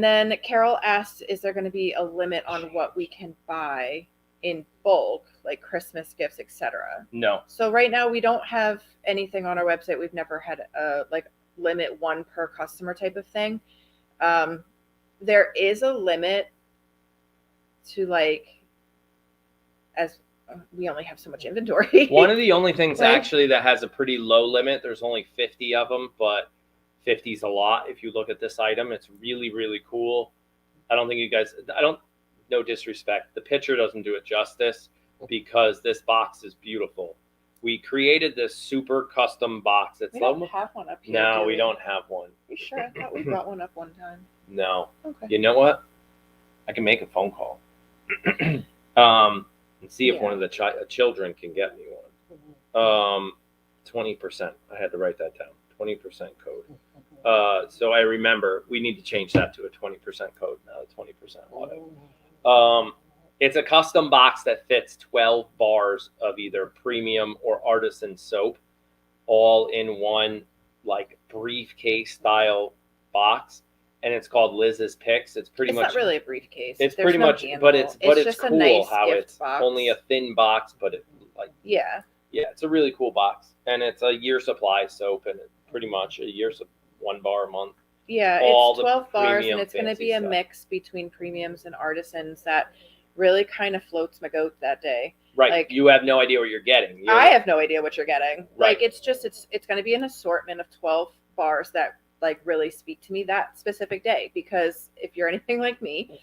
then Carol asked, is there going to be a limit on what we can buy in bulk, like Christmas gifts, etc.? No. So right now we don't have anything on our website. We've never had a limit 1 per customer type of thing. There is a limit to as we only have so much inventory. One of the only things actually that has a pretty low limit, there's only 50 of them, but 50 is a lot. If you look at this item, it's really, really cool. No disrespect. The picture doesn't do it justice because this box is beautiful. We created this super custom box. We don't have one up here. No, we don't have one. You sure? I thought we brought one up one time. No. Okay. You know what? I can make a phone call. And see if one of the children can get me one. 20%. I had to write that down. 20% code. So I remember we need to change that to a 20% code, not a 20% auto. It's a custom box that fits 12 bars of either premium or artisan soap, all in one briefcase style box. And it's called Liz's Picks. It's not really a briefcase. It's pretty much, but it's cool nice how it's box. Only a thin box, but it's a really cool box, and it's a year supply soap, and it's pretty much a year's 1 bar a month. Yeah, it's 12 bars, and it's going to be a mix between premiums and artisans that really kind of floats my goat that day. Right, you have no idea what you're getting. I have no idea what you're getting. Right. It's going to be an assortment of 12 bars that really speak to me that specific day, because if you're anything like me,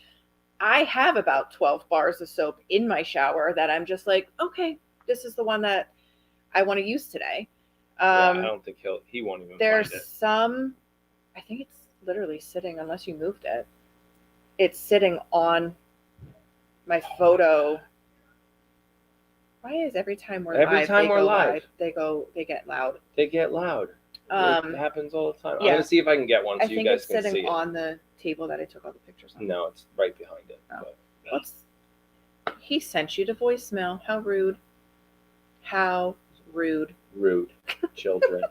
I have about 12 bars of soap in my shower that I'm just okay, this is the one that I want to use today. I don't think he won't even there's find it. some, I think it's literally sitting, unless you moved it. It's sitting on my photo. Why is every time we're live, they get loud. They get loud. It happens all the time. Yeah. I'm going to see if I can get one so you guys can see it. I think it's sitting on the table that I took all the pictures on. No, it's right behind it. Oh. But, he sent you to voicemail. How rude. How rude. Rude. Children.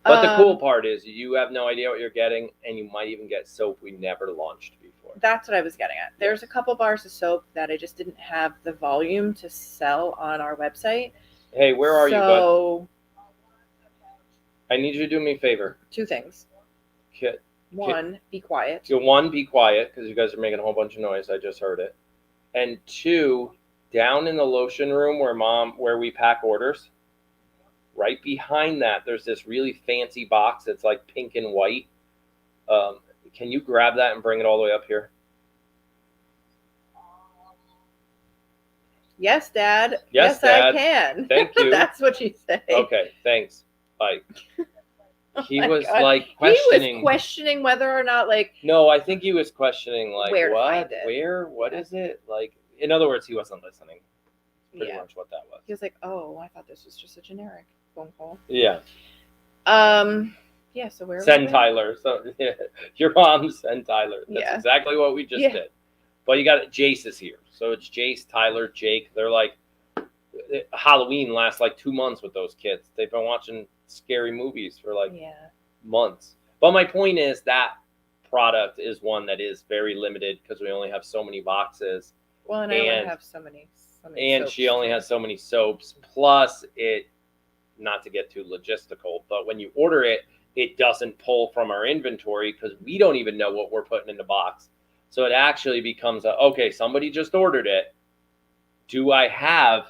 But the cool part is you have no idea what you're getting, and you might even get soap we never launched before. That's what I was getting at. There's a couple bars of soap that I just didn't have the volume to sell on our website. Hey, where are you, bud? I need you to do me a favor. 2 things. One, be quiet. One, be quiet, because you guys are making a whole bunch of noise. I just heard it. And 2, down in the lotion room where we pack orders, right behind that, there's this really fancy box that's like pink and white. Can you grab that and bring it all the way up here? Yes, Dad. Yes, Dad. I can. Thank you. That's what you say. Okay, thanks. Like, he was like questioning. He was questioning whether or not No, I think he was questioning where what? Where? What is it? In other words, he wasn't listening. Pretty much what that was. He was like, "Oh, I thought this was just a generic phone call." Yeah. Yeah. So where? Send Tyler. So yeah, your mom send Tyler. That's exactly what we just did. But you got Jace is here, so it's Jace, Tyler, Jake. They're Halloween lasts 2 months with those kids. They've been watching scary movies for months. But my point is that product is one that is very limited because we only have so many boxes. Well, and I only have so many and soaps. She only has so many soaps. Plus, not to get too logistical, but when you order it, it doesn't pull from our inventory because we don't even know what we're putting in the box. So it actually becomes okay, somebody just ordered it. Do I have,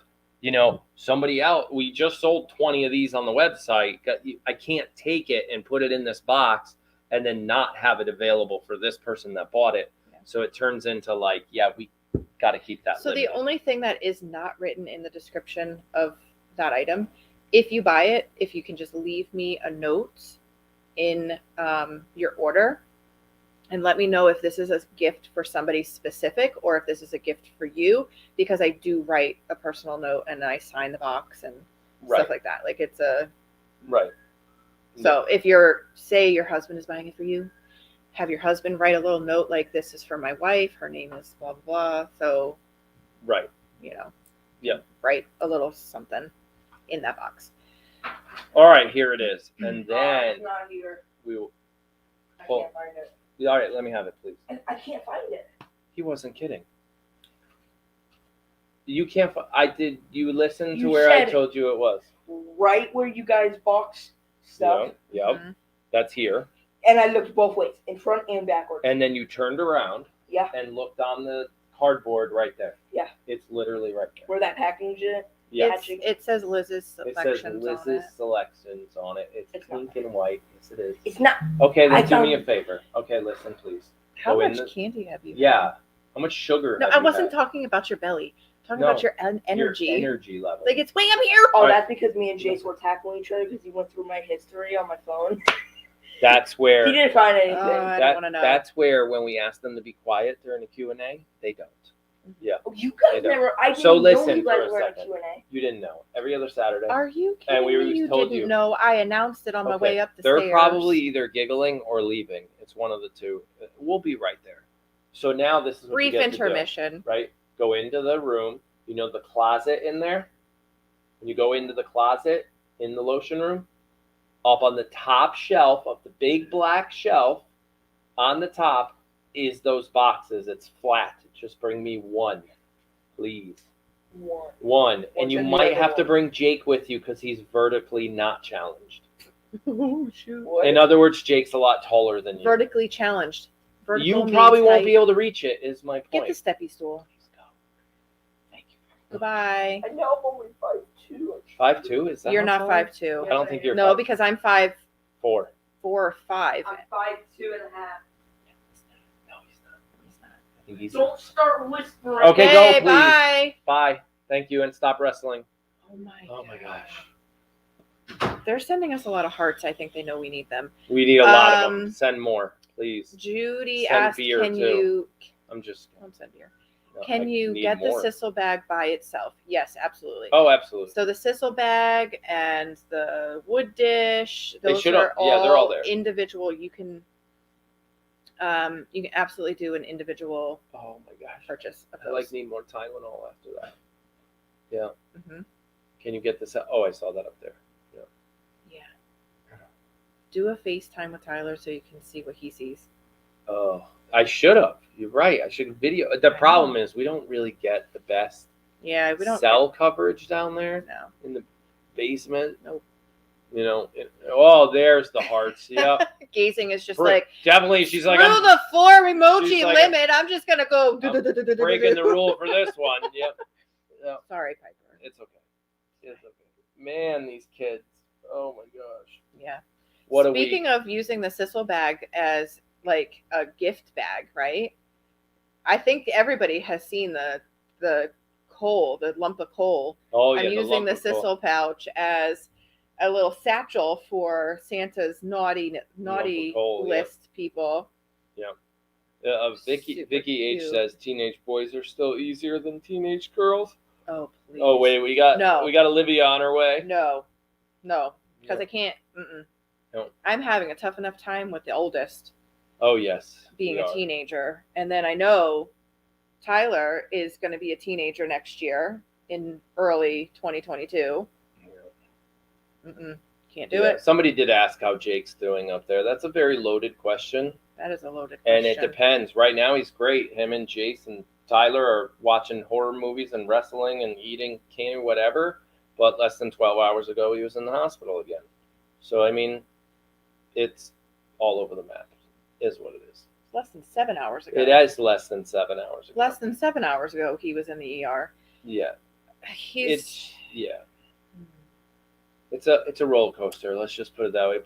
somebody else? We just sold 20 of these on the website. I can't take it and put it in this box and then not have it available for this person that bought it. Yeah. So it turns into we got to keep that. So limited. The only thing that is not written in the description of that item, if you buy it, if you can just leave me a note in your order and let me know if this is a gift for somebody specific or if this is a gift for you, because I do write a personal note and I sign the box and stuff like that. It's a... Right. So if say your husband is buying it for you, have your husband write a little note this is for my wife, her name is blah, blah, blah. So, right. Write a little something in that box. All right, here it is. And then it's not here. We will. I can't find it. All right, let me have it, please. I can't find it. He wasn't kidding. You can't. You listen to where I told you it was? Right where you guys box stuff. Yep. Mm-hmm. That's here. And I looked both ways, in front and backwards. And then you turned around. Yeah. And looked on the cardboard right there. Yeah. It's literally right there. Where that package is. Yeah. It says Liz's selections on it. It's pink and white. Yes, it is. It's not. Okay, then do me a favor. Okay, listen, please. How much candy have you? Yeah. How much sugar? No, I wasn't talking about your belly. I'm talking about your energy. Your energy level. It's way up here. Oh, that's because me and Jace were tackling each other because he went through my history on my phone. That's where he didn't find anything. I don't want to know. That's where when we ask them to be quiet during the Q&A, they don't. Yeah. Oh, you guys never. I didn't so know listen you guys for were a second. Q&A. You didn't know. Every other Saturday. Are you kidding me? You didn't know. I announced it on my way up the They're stairs. They're probably either giggling or leaving. It's one of the two. We'll be right there. So now this is what brief you get intermission. To do, right? Go into the room. The closet in there? When you go into the closet in the lotion room, up on the top shelf of the big black shelf, on the top is those boxes. It's flat. Just bring me one, please. One. And you might have to bring Jake with you because he's vertically not challenged. Oh, shoot. In other words, Jake's a lot taller than you. Vertically challenged. You probably won't be able to reach it, is my point. Get the steppy stool. Goodbye. I know I'm only 5'2". 5'2"? Is that You're not 5'2". I don't think you're. No, because I'm 5'4". 4 or 5. I'm 5'2.5". No, he's not. I think he's. Don't start whispering. Okay, go please. Bye. Bye. Thank you, and stop wrestling. Oh my gosh. They're sending us a lot of hearts. I think they know we need them. We need a lot of them. Send more, please. Judy asked, "Can you?" I'm just. Don't send beer. No, Can you get the Sissel bag by itself? Yes, absolutely. Oh, absolutely. So the Sissel bag and the wood dish, those are they're all there. Individual. You can absolutely do an individual. Oh my gosh. Purchase of those. I need more Tylenol after that. Yeah. Mm-hmm. Can you get this? Oh, I saw that up there. Yeah. Do a FaceTime with Tyler so you can see what he sees. Oh, I should have. You're right. I should video. The problem is we don't really get the best. Yeah, we don't cell coverage down there. No. In the basement. Nope. There's the hearts. Yeah. Gazing is just definitely. She's like, through the 4 emoji limit. I'm just gonna go breaking the rule for this one. Yep. Sorry, Piper. It's okay. It's okay. Man, these kids. Oh my gosh. Yeah. Speaking of using the Sissel bag as like a gift bag, right? I think everybody has seen the coal, the lump of coal. Oh yeah. I'm using the Sissel pouch as a little satchel for Santa's naughty list people. Yeah. Vicky H says teenage boys are still easier than teenage girls. Oh please. Oh wait, we got Olivia on her way. No, because I can't. No. I'm having a tough enough time with the oldest. Oh yes. Being a teenager, and then I know Tyler is going to be a teenager next year in early 2022. Can't do it. Somebody did ask how Jake's doing up there. That's a very loaded question. That is a loaded question. And it depends. Right now he's great. Him and Jason Tyler are watching horror movies and wrestling and eating candy, whatever. But less than 12 hours ago, he was in the hospital again. So, I mean, it's all over the map, is what it is. Less than 7 hours ago. It is less than 7 hours ago. Less than 7 hours ago, he was in the ER. Yeah. It's a roller coaster. Let's just put it that way.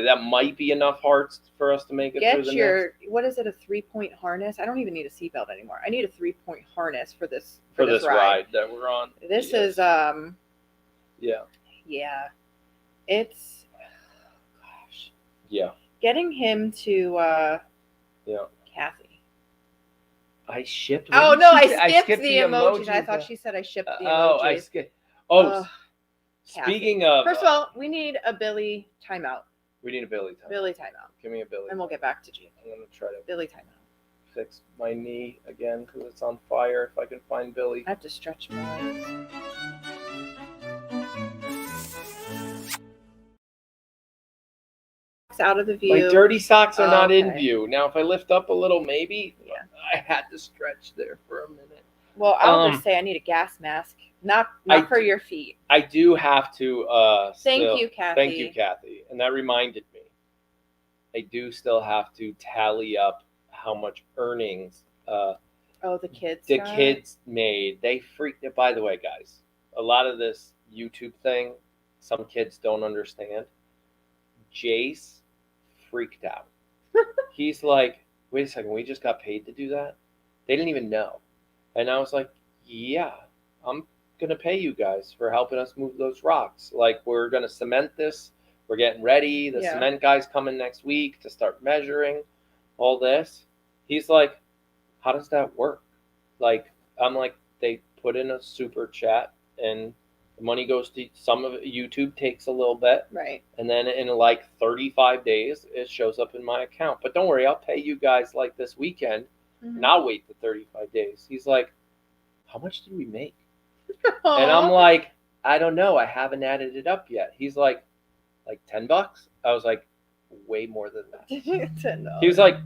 That might be enough hearts for us to make it through the next. What is it? A 3-point harness? I don't even need a seatbelt anymore. I need a 3-point harness for this ride that we're on. This is Yeah. Yeah. It's gosh. Yeah. Getting him to Cassie. I shipped. Oh no, I skipped the emojis. I thought she said I shipped the emojis. Oh, I skipped. Oh. Speaking of... First of all, we need a Billy timeout. We need a Billy timeout. Billy timeout. Give me a Billy. And we'll get back to G. I'm going to try to... Billy timeout. Fix my knee again because it's on fire if I can find Billy. I have to stretch my legs. Out of the view. My dirty socks are not in view. Now, if I lift up a little, maybe. Yeah. I had to stretch there for a minute. Well, I'll just say I need a gas mask. Not for your feet. I do have to. Thank you, Kathy. Thank you, Kathy. And that reminded me. I do still have to tally up how much earnings. The kids. The kids made. They freaked. By the way, guys, a lot of this YouTube thing, some kids don't understand. Jace freaked out. He's like, "Wait a second, we just got paid to do that?" They didn't even know, and I was like, "Yeah, I'm gonna pay you guys for helping us move those rocks. Like, we're gonna cement this. We're getting ready. The cement guy's coming next week to start measuring all this." He's like, "How does that work?" Like, I'm like, they put in a super chat and the money goes to some of it. YouTube takes a little bit. Right. And then in like 35 days, it shows up in my account. But don't worry, I'll pay you guys like this weekend and I'll wait the 35 days. He's like, "How much did we make?" And I'm like, "I don't know. I haven't added it up yet." He's like $10. I was like, way more than that. $10. He was like,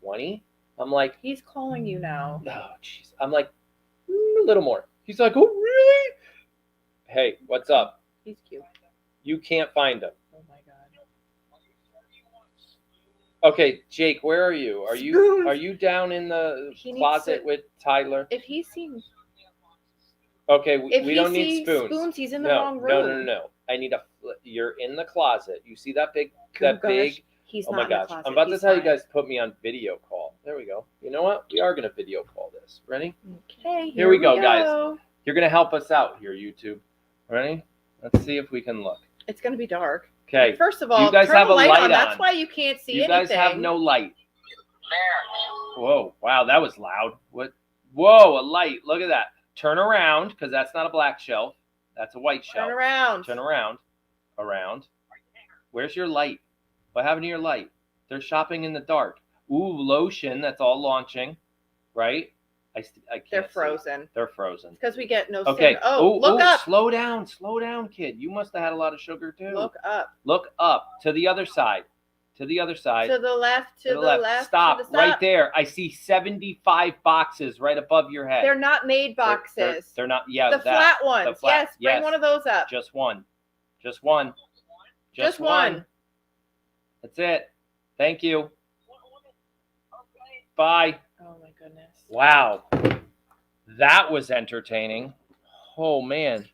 20. I'm like, he's calling you now. Oh, jeez. I'm like, a little more. He's like, "Oh, really?" Hey, what's up? He's cute. You can't find him. Oh my god. Okay, Jake, where are you? Are you down in the closet with Tyler? If he's seen. Okay, we don't need spoons. He's in the wrong room. No. I need you're in the closet. You see that big He's oh not my gosh. In the closet. I'm about to tell you guys to put me on video call. There we go. You know what? We are going to video call this. Ready? Okay. Here we go, guys. You're going to help us out here, YouTube. Ready? Let's see if we can look. It's going to be dark. Okay. First of all, you guys turn have the a light light on. That's why you can't see anything. You guys have no light. Whoa. Wow, that was loud. What? Whoa, a light. Look at that. Turn around, because that's not a black shelf. That's a white shelf. Turn around. Turn around. Around. Where's your light? What happened to your light? They're shopping in the dark. Ooh, lotion. That's all launching. Right? I can't. They're frozen. See. They're frozen. Because we get no okay. signal. Oh, look up. Slow down, kid. You must have had a lot of sugar too. Look up. Look up to the other side. To the other side. To the left. To the left. Stop. To the Right there. I see 75 boxes right above your head. They're not made boxes. They're not. Yeah. The flat ones. Yes. Bring one of those up. Just one. Just one. Just one. That's it. Thank you. Bye. Oh my goodness. Wow. That was entertaining. Oh man.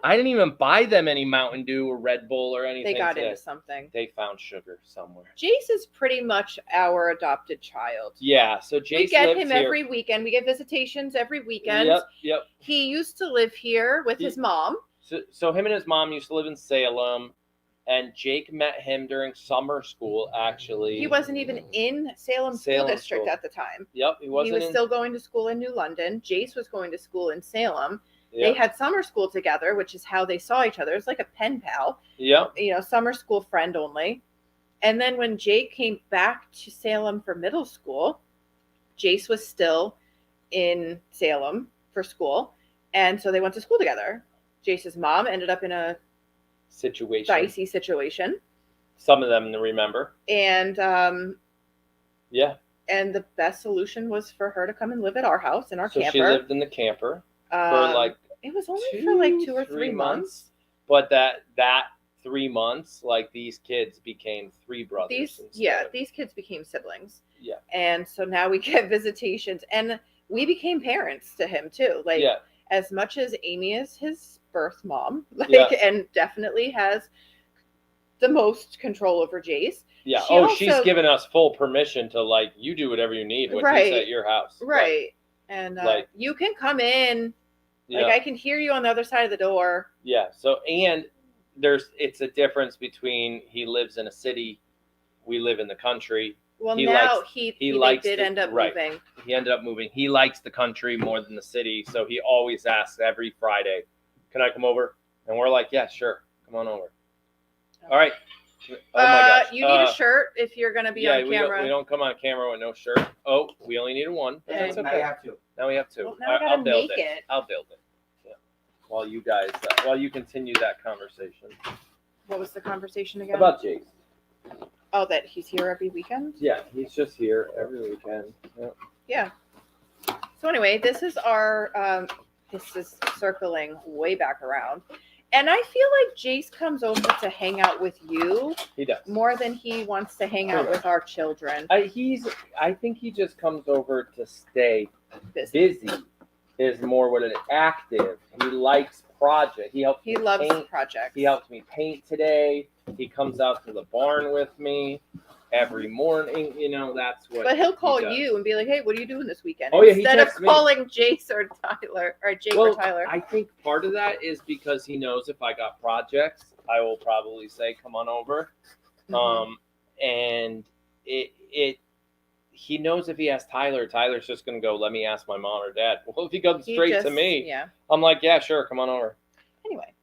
I didn't even buy them any Mountain Dew or Red Bull or anything. They got into something. They found sugar somewhere. Jace is pretty much our adopted child. Yeah, so Jace we get him here. every weekend. We get visitations every weekend. Yep. He used to live here with his mom. So him and his mom used to live in Salem, and Jake met him during summer school, actually. He wasn't even in Salem School District at the time. Yep, he wasn't. He was still going to school in New London. Jace was going to school in Salem. Yep. They had summer school together, which is how they saw each other. It was like a pen pal. Yep. Summer school friend only. And then when Jake came back to Salem for middle school, Jace was still in Salem for school. And so they went to school together. Jace's mom ended up in a dicey situation. Some of them to remember. And yeah. And the best solution was for her to come and live at our house in our camper. So she lived in the camper. For it was only for like 2 or 3 months. But that 3 months, like these kids became three brothers. These kids became siblings. Yeah. And so now we get visitations, and we became parents to him too. Like as much as Amy is his birth mom, and definitely has the most control over Jace. Yeah. She's given us full permission to you do whatever you need when he's at your house. Right. And you can come in. I can hear you on the other side of the door. Yeah. So, and it's a difference between he lives in a city, we live in the country. Well, he did end up moving. He ended up moving. He likes the country more than the city, so he always asks every Friday, "Can I come over?" And we're like, "Yeah, sure, come on over." Okay. All right. Oh my gosh. You need a shirt if you're going to be on camera. We don't come on camera with no shirt. Oh, we only needed one. But that's okay. Now we have two. Now we have two. Well, now we gotta make it. I'll build it. Yeah. While you continue that conversation. What was the conversation again? About Jace. Oh, that he's here every weekend? Yeah, he's just here every weekend. Yeah. So anyway, this is our, this is circling way back around. And I feel like Jace comes over to hang out with you. He does. More than he wants to hang out with our children. I think he just comes over to stay busy. Is more what an active. He likes project. He loves paint. Projects. He helped me paint today. He comes out to the barn with me every morning. That's what. But he'll call you and be like, "Hey, what are you doing this weekend?" Oh yeah, instead of calling Jace or Tyler or Jake or Tyler. I think part of that is because he knows if I got projects, I will probably say, "Come on over," and he knows if he asks Tyler's just going to go, "Let me ask my mom or dad." Well, if he comes straight to me, I'm like, "Yeah, sure, come on over." Anyway.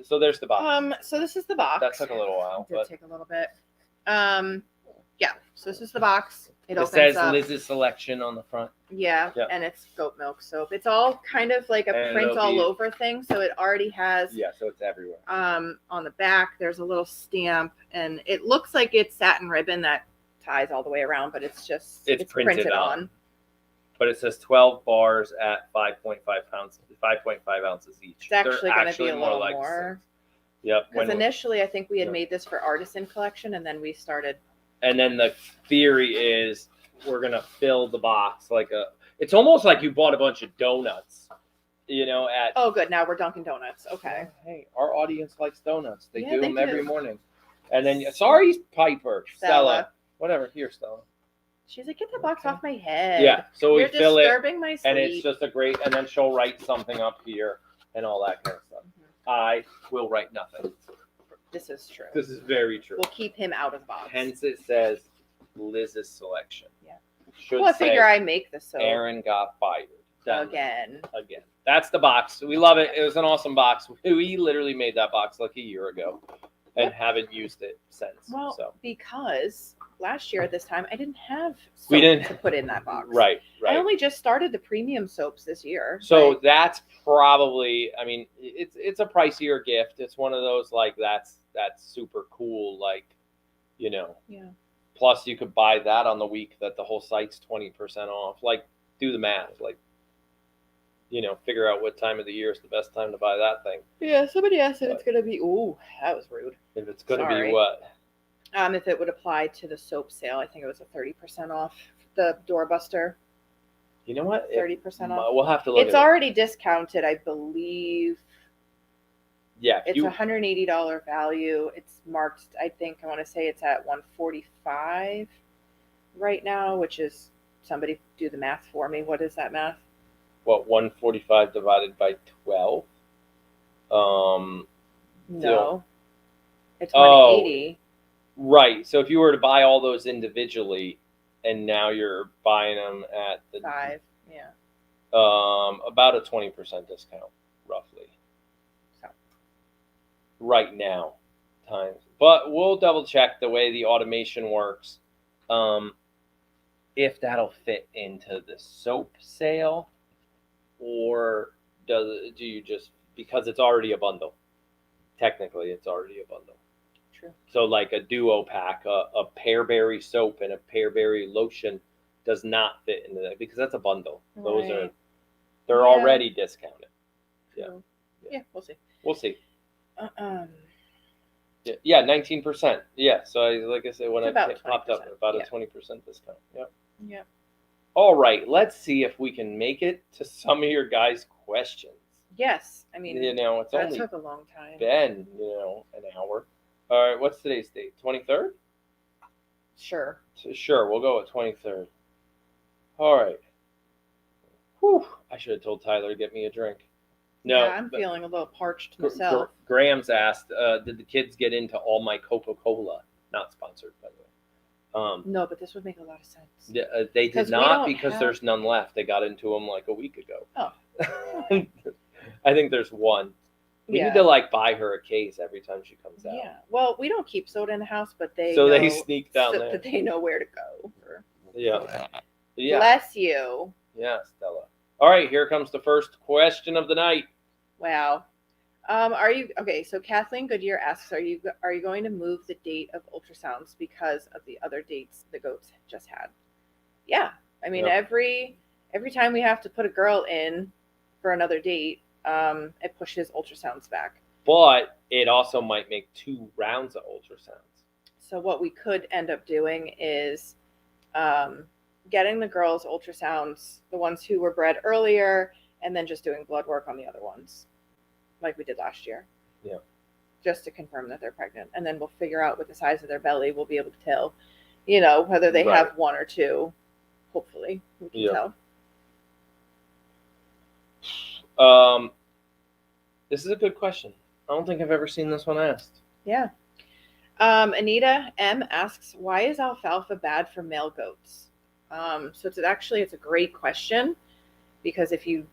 So there's the box. So this is the box. That took a little while. It did take a little bit. Yeah. So this is the box. It says Liz's selection on the front. Yeah, yep. And it's goat milk soap. It's all kind of like a print all over thing. So it already has. Yeah, so it's everywhere. On the back, there's a little stamp, and it looks like it's satin ribbon that ties all the way around, but it's just it's printed on. But it says 12 bars at 5.5 ounces each. It's actually going to be a little more. 6. Yep. Because initially, I think we had made this for artisan collection, and then we started. And then the theory is we're going to fill the box it's almost like you bought a bunch of donuts, at. Oh, good. Now we're Dunkin' Donuts. Okay. Hey, our audience likes donuts. They do them every morning. And then, sorry, Piper, Stella. Whatever. Here, Stella. She's like, get the box off my head. Yeah, so we fill it, my sleep. and it's just a great, and then she'll write something up here and all that kind of stuff. I will write nothing. This is true. This is very true. We'll keep him out of the box. Hence it says Liz's selection. Yeah. Should I figure I make the soap. Aaron got fired. Again. That's the box. We love it. It was an awesome box. We literally made that box like a year ago and haven't used it since. Well, so. Because last year at this time, I didn't have soap to put in that box. Right. I only just started the premium soaps this year. So that's probably, I mean, it's a pricier gift. It's one of those, like, that's super cool, like, you know. Yeah. Plus, you could buy that on the week that the whole site's 20% off. Like, do the math. Like, you know, figure out what time of the year is the best time to buy that thing. Yeah, somebody asked if it's going to be, ooh, that was rude. If it's going to be what? If it would apply to the soap sale, I think it was a 30% off the doorbuster. You know what? 30% off. We'll have to look It's already discounted, I believe. Yeah. It's $180 value. It's marked, I want to say it's at $145 right now, which is, somebody do the math for me. What is that math? What, 145 divided by 12? No. It's 180. Right. So if you were to buy all those individually and now you're buying them at the 5, yeah. About a 20% discount, roughly. So. Right now, times. But we'll double check the way the automation works. If that'll fit into the soap sale, or do you just, because it's already a bundle. Technically, it's already a bundle. True. So like a duo pack, a pearberry soap and a pearberry lotion does not fit into that because that's a bundle. Those they're already discounted. True. Yeah, we'll see. We'll see. Yeah, 19%. Yeah, so like I said, when I popped up, about a 20% discount. Yep. Yep. All right, let's see if we can make it to some of your guys' questions. Yes, I mean, you know, it's only took a long time. Been, you know, an hour. All right, what's today's date? 23rd? Sure. Sure, we'll go with 23rd. All right. Whew, I should have told Tyler to get me a drink. No, yeah, I'm feeling a little parched myself. Graham's asked, did the kids get into all my Coca-Cola? Not sponsored, by the way. No, but this would make a lot of sense. They did not because there's none left. They got into them like a week ago. Oh. I think there's one. We need to like buy her a case every time she comes out. Yeah. Well, we don't keep soda in the house, but they they sneak down there. That they know where to go. Yeah. Bless you. Yeah, Stella. All right, here comes the first question of the night. Wow. Are you okay? So Kathleen Goodyear asks, are you going to move the date of ultrasounds because of the other dates the goats just had? Yeah. I mean, every time we have to put a girl in for another date, it pushes ultrasounds back. But it also might make 2 rounds of ultrasounds. So what we could end up doing is getting the girls' ultrasounds, the ones who were bred earlier, and then just doing blood work on the other ones, like we did last year. Yeah. Just to confirm that they're pregnant. And then we'll figure out with the size of their belly, we'll be able to tell, you know, whether they have 1 or 2. Hopefully, we can tell. This is a good question. I don't think I've ever seen this one asked. Yeah. Anita M asks, why is alfalfa bad for male goats? So it's a great question, because if you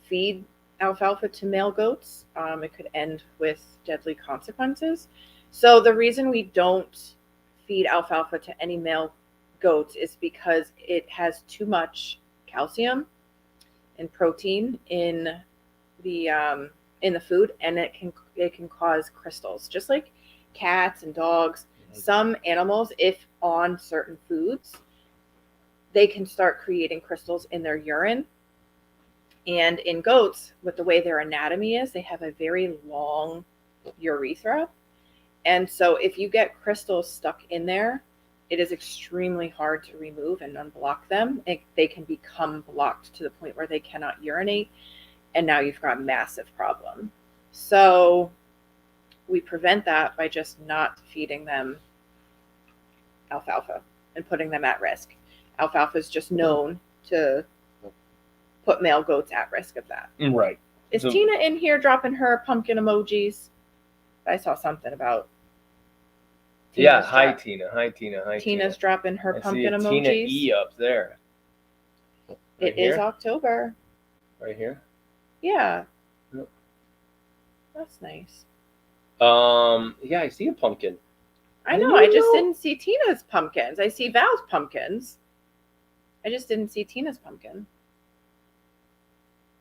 feed alfalfa to male goats, it could end with deadly consequences. So the reason we don't feed alfalfa to any male goats is because it has too much calcium and protein in the food, and it can cause crystals, just like cats and dogs. Mm-hmm. Some animals, if on certain foods, they can start creating crystals in their urine. And in goats, with the way their anatomy is, they have a very long urethra. And so if you get crystals stuck in there, it is extremely hard to remove and unblock them. They can become blocked to the point where they cannot urinate. And now you've got a massive problem. So we prevent that by just not feeding them alfalfa and putting them at risk. Alfalfa is just known to put male goats at risk of that. Right. Is Tina in here dropping her pumpkin emojis? I saw something about. Hi Tina. Tina's dropping her pumpkin emojis. Tina E up there. It is October. Right here? Yeah. Yep. That's nice. Yeah, I see a pumpkin. I know. I just didn't see Tina's pumpkins. I see Val's pumpkins. I just didn't see Tina's pumpkin.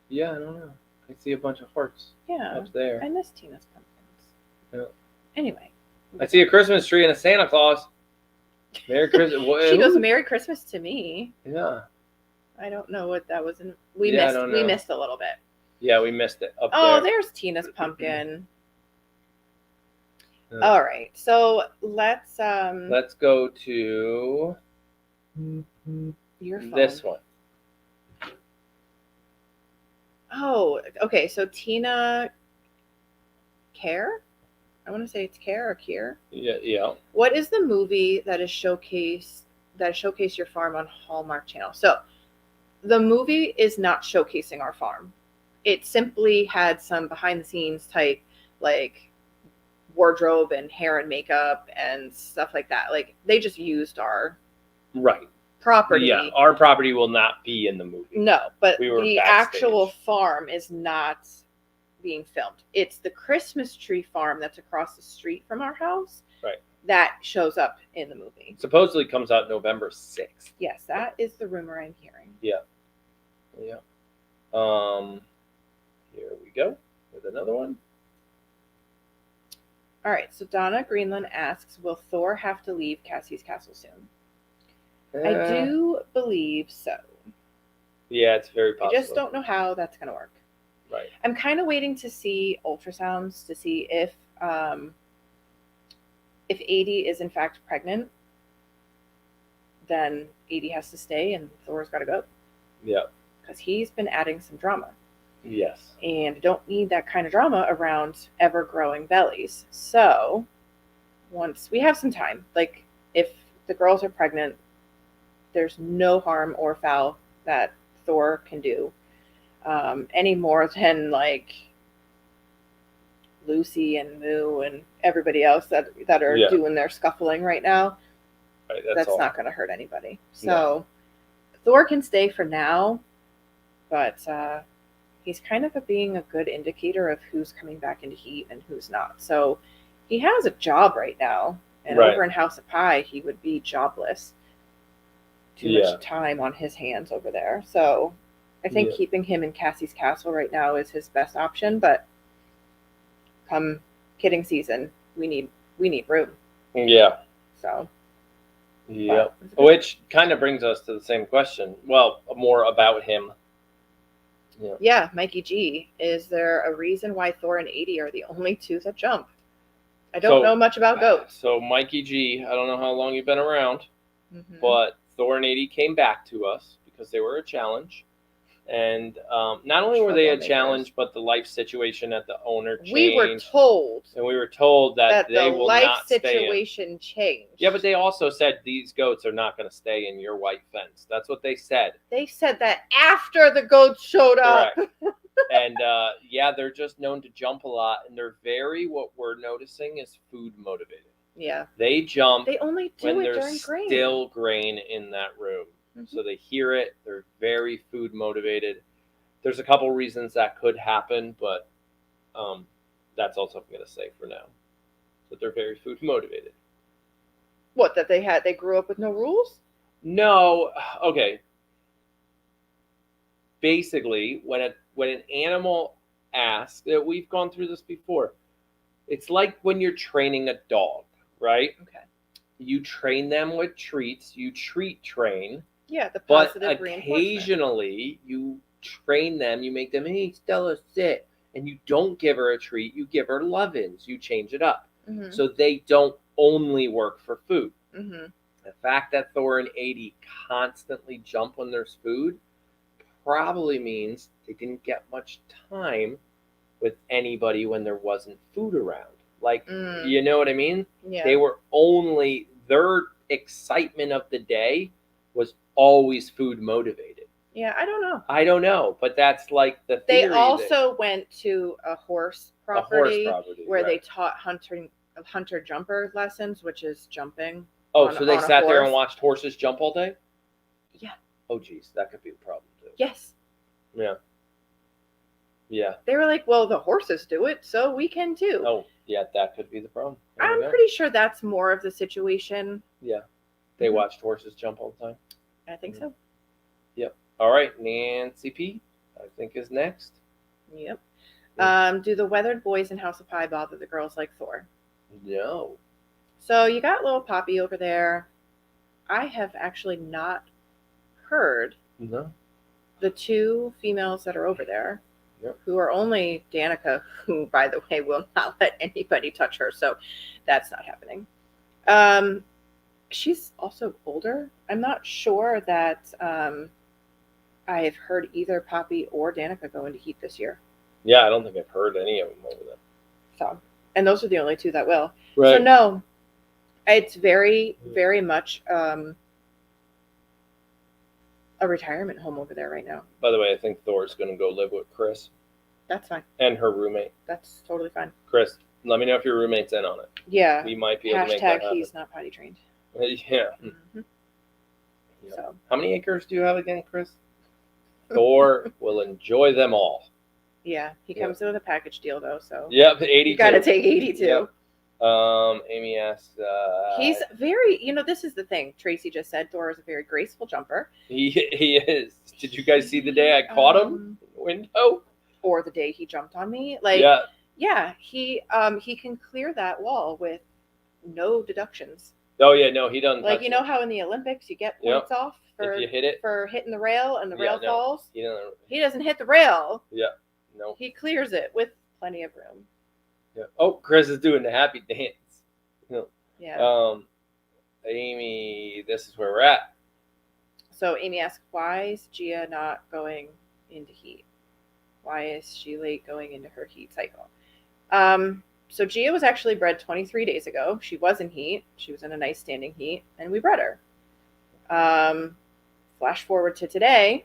Yeah, I don't know. I see a bunch of hearts. Yeah. Up there. I miss Tina's pumpkins. Yeah. Anyway. I see a Christmas tree and a Santa Claus. Merry Christmas. She goes, Merry Christmas to me. Yeah. I don't know what that was. We missed a little bit. Yeah, we missed it. Up there. Oh, there's Tina's pumpkin. All right. So let's go to your phone. This one. Oh, okay. So Tina Care? I want to say it's Care or Kier. Yeah. What is the movie that showcase your farm on Hallmark Channel? So the movie is not showcasing our farm. It simply had some behind the scenes type like wardrobe and hair and makeup and stuff like that. Like they just used our property. Yeah, our property will not be in the movie. No, but the actual farm is not being filmed. It's the Christmas tree farm that's across the street from our house. Right. That shows up in the movie. Supposedly comes out November 6th. Yes, that is the rumor I'm hearing. Yeah. Here we go with another one. All right, so Donna Greenland asks, will Thor have to leave Cassie's castle soon? I do believe so. Yeah, it's very possible. I just don't know how that's going to work. Right. I'm kind of waiting to see ultrasounds to see if Adie is in fact pregnant. Then Adie has to stay and Thor's got to go. Yeah. Because he's been adding some drama. Yes. And don't need that kind of drama around ever-growing bellies. So, once we have some time, like if the girls are pregnant, there's no harm or foul that Thor can do. Any more than like Lucy and Moo and everybody else that are doing their scuffling right now. Right, that's not going to hurt anybody. So Thor can stay for now, but he's kind of being a good indicator of who's coming back into heat and who's not. So he has a job right now, and over in House of Pie, he would be jobless. Too much time on his hands over there. So I think keeping him in Cassie's castle right now is his best option, but come kidding season, we need room. Yeah. So. Yeah. Which kind of brings us to the same question. Well, more about him. Yeah, Mikey G. Is there a reason why Thor and Adie are the only two that jump? I don't know much about goats. So Mikey G, I don't know how long you've been around, but Thor and Adie came back to us because they were a challenge. And not only were they a challenge, but the life situation at the owner changed. We were told. And we were told that they will not stay in. The life situation changed. Yeah, but they also said these goats are not going to stay in your white fence. That's what they said. They said that after the goats showed up. And they're just known to jump a lot. And they're what we're noticing is food motivated. Yeah. They jump they only do when it there's during grain. Still grain in that room. So they hear it. They're very food motivated. There's a couple reasons that could happen, but that's all I'm going to say for now. But they're very food motivated. What, that they grew up with no rules? No. Okay. Basically, when an animal asks, we've gone through this before. It's like when you're training a dog, right? Okay. You train them with treats. You treat train. Yeah, the positive reinforcement. But occasionally, you train them. You make them, hey, Stella, sit. And you don't give her a treat. You give her love-ins. You change it up. So they don't only work for food. The fact that Thor and Adie constantly jump when there's food probably means they didn't get much time with anybody when there wasn't food around. Like, you know what I mean? Yeah. They were their excitement of the day was always food motivated. Yeah, I don't know. I don't know, but that's like the theory. They also went to a horse property, where right. they taught hunter jumper lessons, which is jumping. Oh, so they sat there and watched horses jump all day? Yeah. Oh, geez, that could be a problem too. Yes. Yeah. Yeah. They were like, well, the horses do it, so we can too. Oh, yeah, that could be the problem. I'm pretty sure that's more of the situation. Yeah. They watched horses jump all the time? I think so. Yep. All right, Nancy P, I think, is next. Yep. Do the weathered boys in House of Pie bother the girls like Thor? No. So you got little Poppy over there. I have actually not heard the two females that are over there, who are only Danica, who, by the way, will not let anybody touch her. So that's not happening. She's also older. I'm not sure that I've heard either Poppy or Danica go into heat this year. Yeah, I don't think I've heard any of them over there. So, and those are the only two that will. Right. So no, it's very, very much a retirement home over there right now. By the way, I think Thor's going to go live with Chris. That's fine. And her roommate. That's totally fine. Chris, let me know if your roommate's in on it. Yeah. We might be able to make that happen. He's not potty trained. Yeah. Mm-hmm. Yeah. So. How many acres do you have again, Chris? Thor will enjoy them all. Yeah, he comes in with a package deal though, so. Yep, 82. You got to take 82. Yep. Amy asked. He's very. This is the thing. Tracy just said Thor is a very graceful jumper. He is. Did you guys see the day I caught him in the window? Or the day he jumped on me? Yeah, he can clear that wall with no deductions. Oh yeah, no, he doesn't. Like how in the Olympics you get points off if you hit it for hitting the rail and the rail falls. He doesn't hit the rail. Yeah, no. He clears it with plenty of room. Yeah. Oh, Chris is doing the happy dance. Yeah. Amy, this is where we're at. So Amy asked, why is Gia not going into heat? Why is she late going into her heat cycle? So Gia was actually bred 23 days ago. She was in heat. She was in a nice standing heat, and we bred her. Flash forward to today.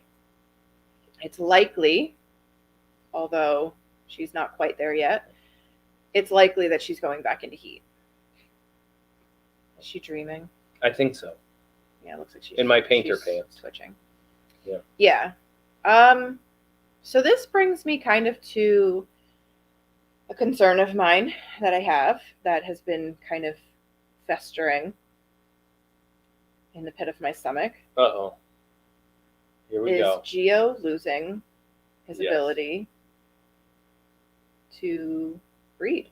It's likely, although she's not quite there yet, it's likely that she's going back into heat. Is she dreaming? I think so. Yeah, it looks like she's in my painter pants. Twitching. Yeah. Yeah. So this brings me kind of to a concern of mine that I have that has been kind of festering in the pit of my stomach. Uh-oh. Here we go. Is Gio losing his ability to breed?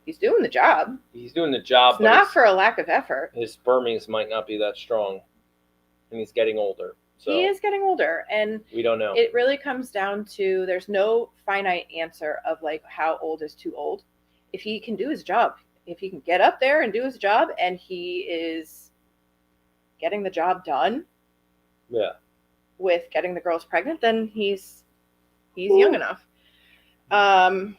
He's doing the job. He's doing the job. It's not for a lack of effort. His spermies might not be that strong. And he's getting older. So he is getting older, and we don't know. It really comes down to there's no finite answer of like how old is too old. If he can do his job, if he can get up there and do his job, and he is getting the job done, with getting the girls pregnant, then he's young enough. The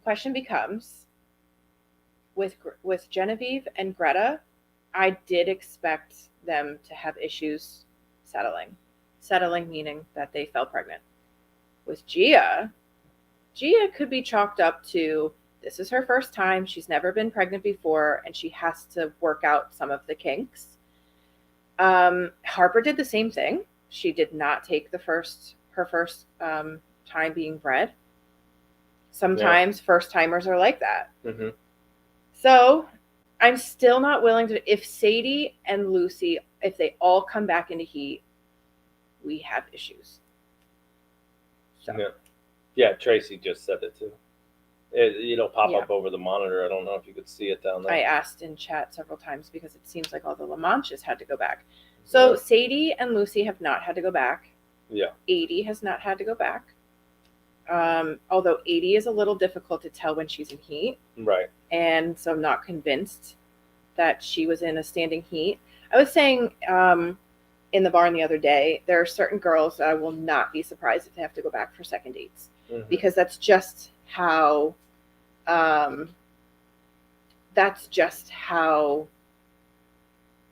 question becomes, with Genevieve and Greta, I did expect them to have issues settling. Settling meaning that they fell pregnant. With Gia could be chalked up to, this is her first time, she's never been pregnant before, and she has to work out some of the kinks. Harper did the same thing. She did not take her first time being bred. Sometimes first-timers are like that. Mm-hmm. So I'm still not willing to, if Sadie and Lucy, if they all come back into heat, we have issues. So. Yeah, Tracy just said it too. It'll pop up over the monitor. I don't know if you could see it down there. I asked in chat several times because it seems like all the La Manches had to go back. So Sadie and Lucy have not had to go back. Yeah. 80 has not had to go back. Although 80 is a little difficult to tell when she's in heat. Right. And so I'm not convinced that she was in a standing heat. I was saying in the barn the other day, there are certain girls that I will not be surprised if they have to go back for second dates. Mm-hmm. Because that's just how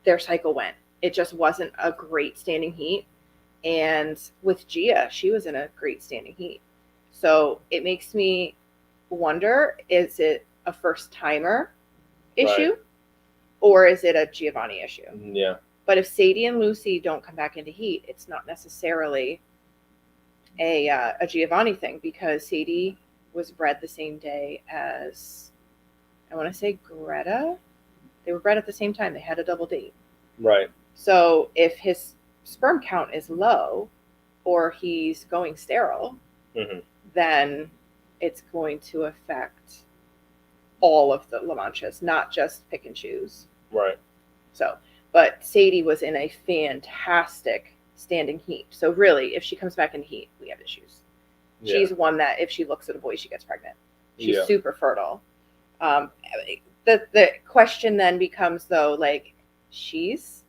their cycle went. it just wasn't a great standing heat. And with Gia, she was in a great standing heat. So it makes me wonder, is it a first timer issue or is it a Giovanni issue? Yeah. But if Sadie and Lucy don't come back into heat, it's not necessarily a Giovanni thing, because Sadie was bred the same day as, I want to say, Greta. They were bred at the same time. They had a double date. Right. So if his sperm count is low or he's going sterile, then it's going to affect all of the La Manchas, not just pick and choose. Right. So, but Sadie was in a fantastic standing heat. So really, if she comes back in heat, we have issues. Yeah. She's one that if she looks at a boy, she gets pregnant. She's super fertile. The question then becomes, though, like, she's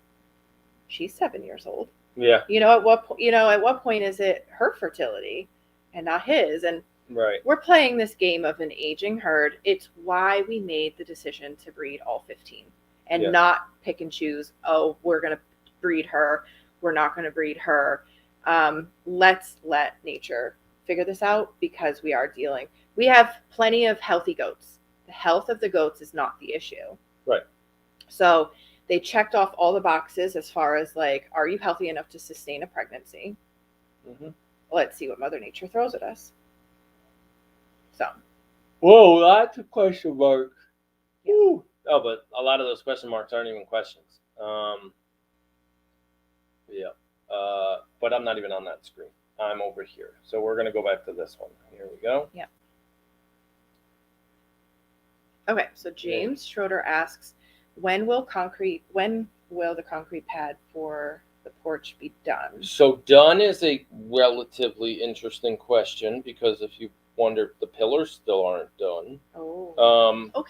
7 years old. Yeah. At what point is it her fertility and not his? And we're playing this game of an aging herd. It's why we made the decision to breed all 15 and not pick and choose. Oh, we're going to breed her. We're not going to breed her. Let's let nature figure this out, because we have plenty of healthy goats. The health of the goats is not the issue. Right. So they checked off all the boxes as far as, like, are you healthy enough to sustain a pregnancy? Let's see what Mother Nature throws at us. So. Whoa, that's a question mark. Woo. Oh, but a lot of those question marks aren't even questions. But I'm not even on that screen. I'm over here. So we're going to go back to this one. Here we go. Yeah. Okay, so James Schroeder asks, when will the concrete pad for the porch be done? So done is a relatively interesting question, because if you wonder, the pillars still aren't done. He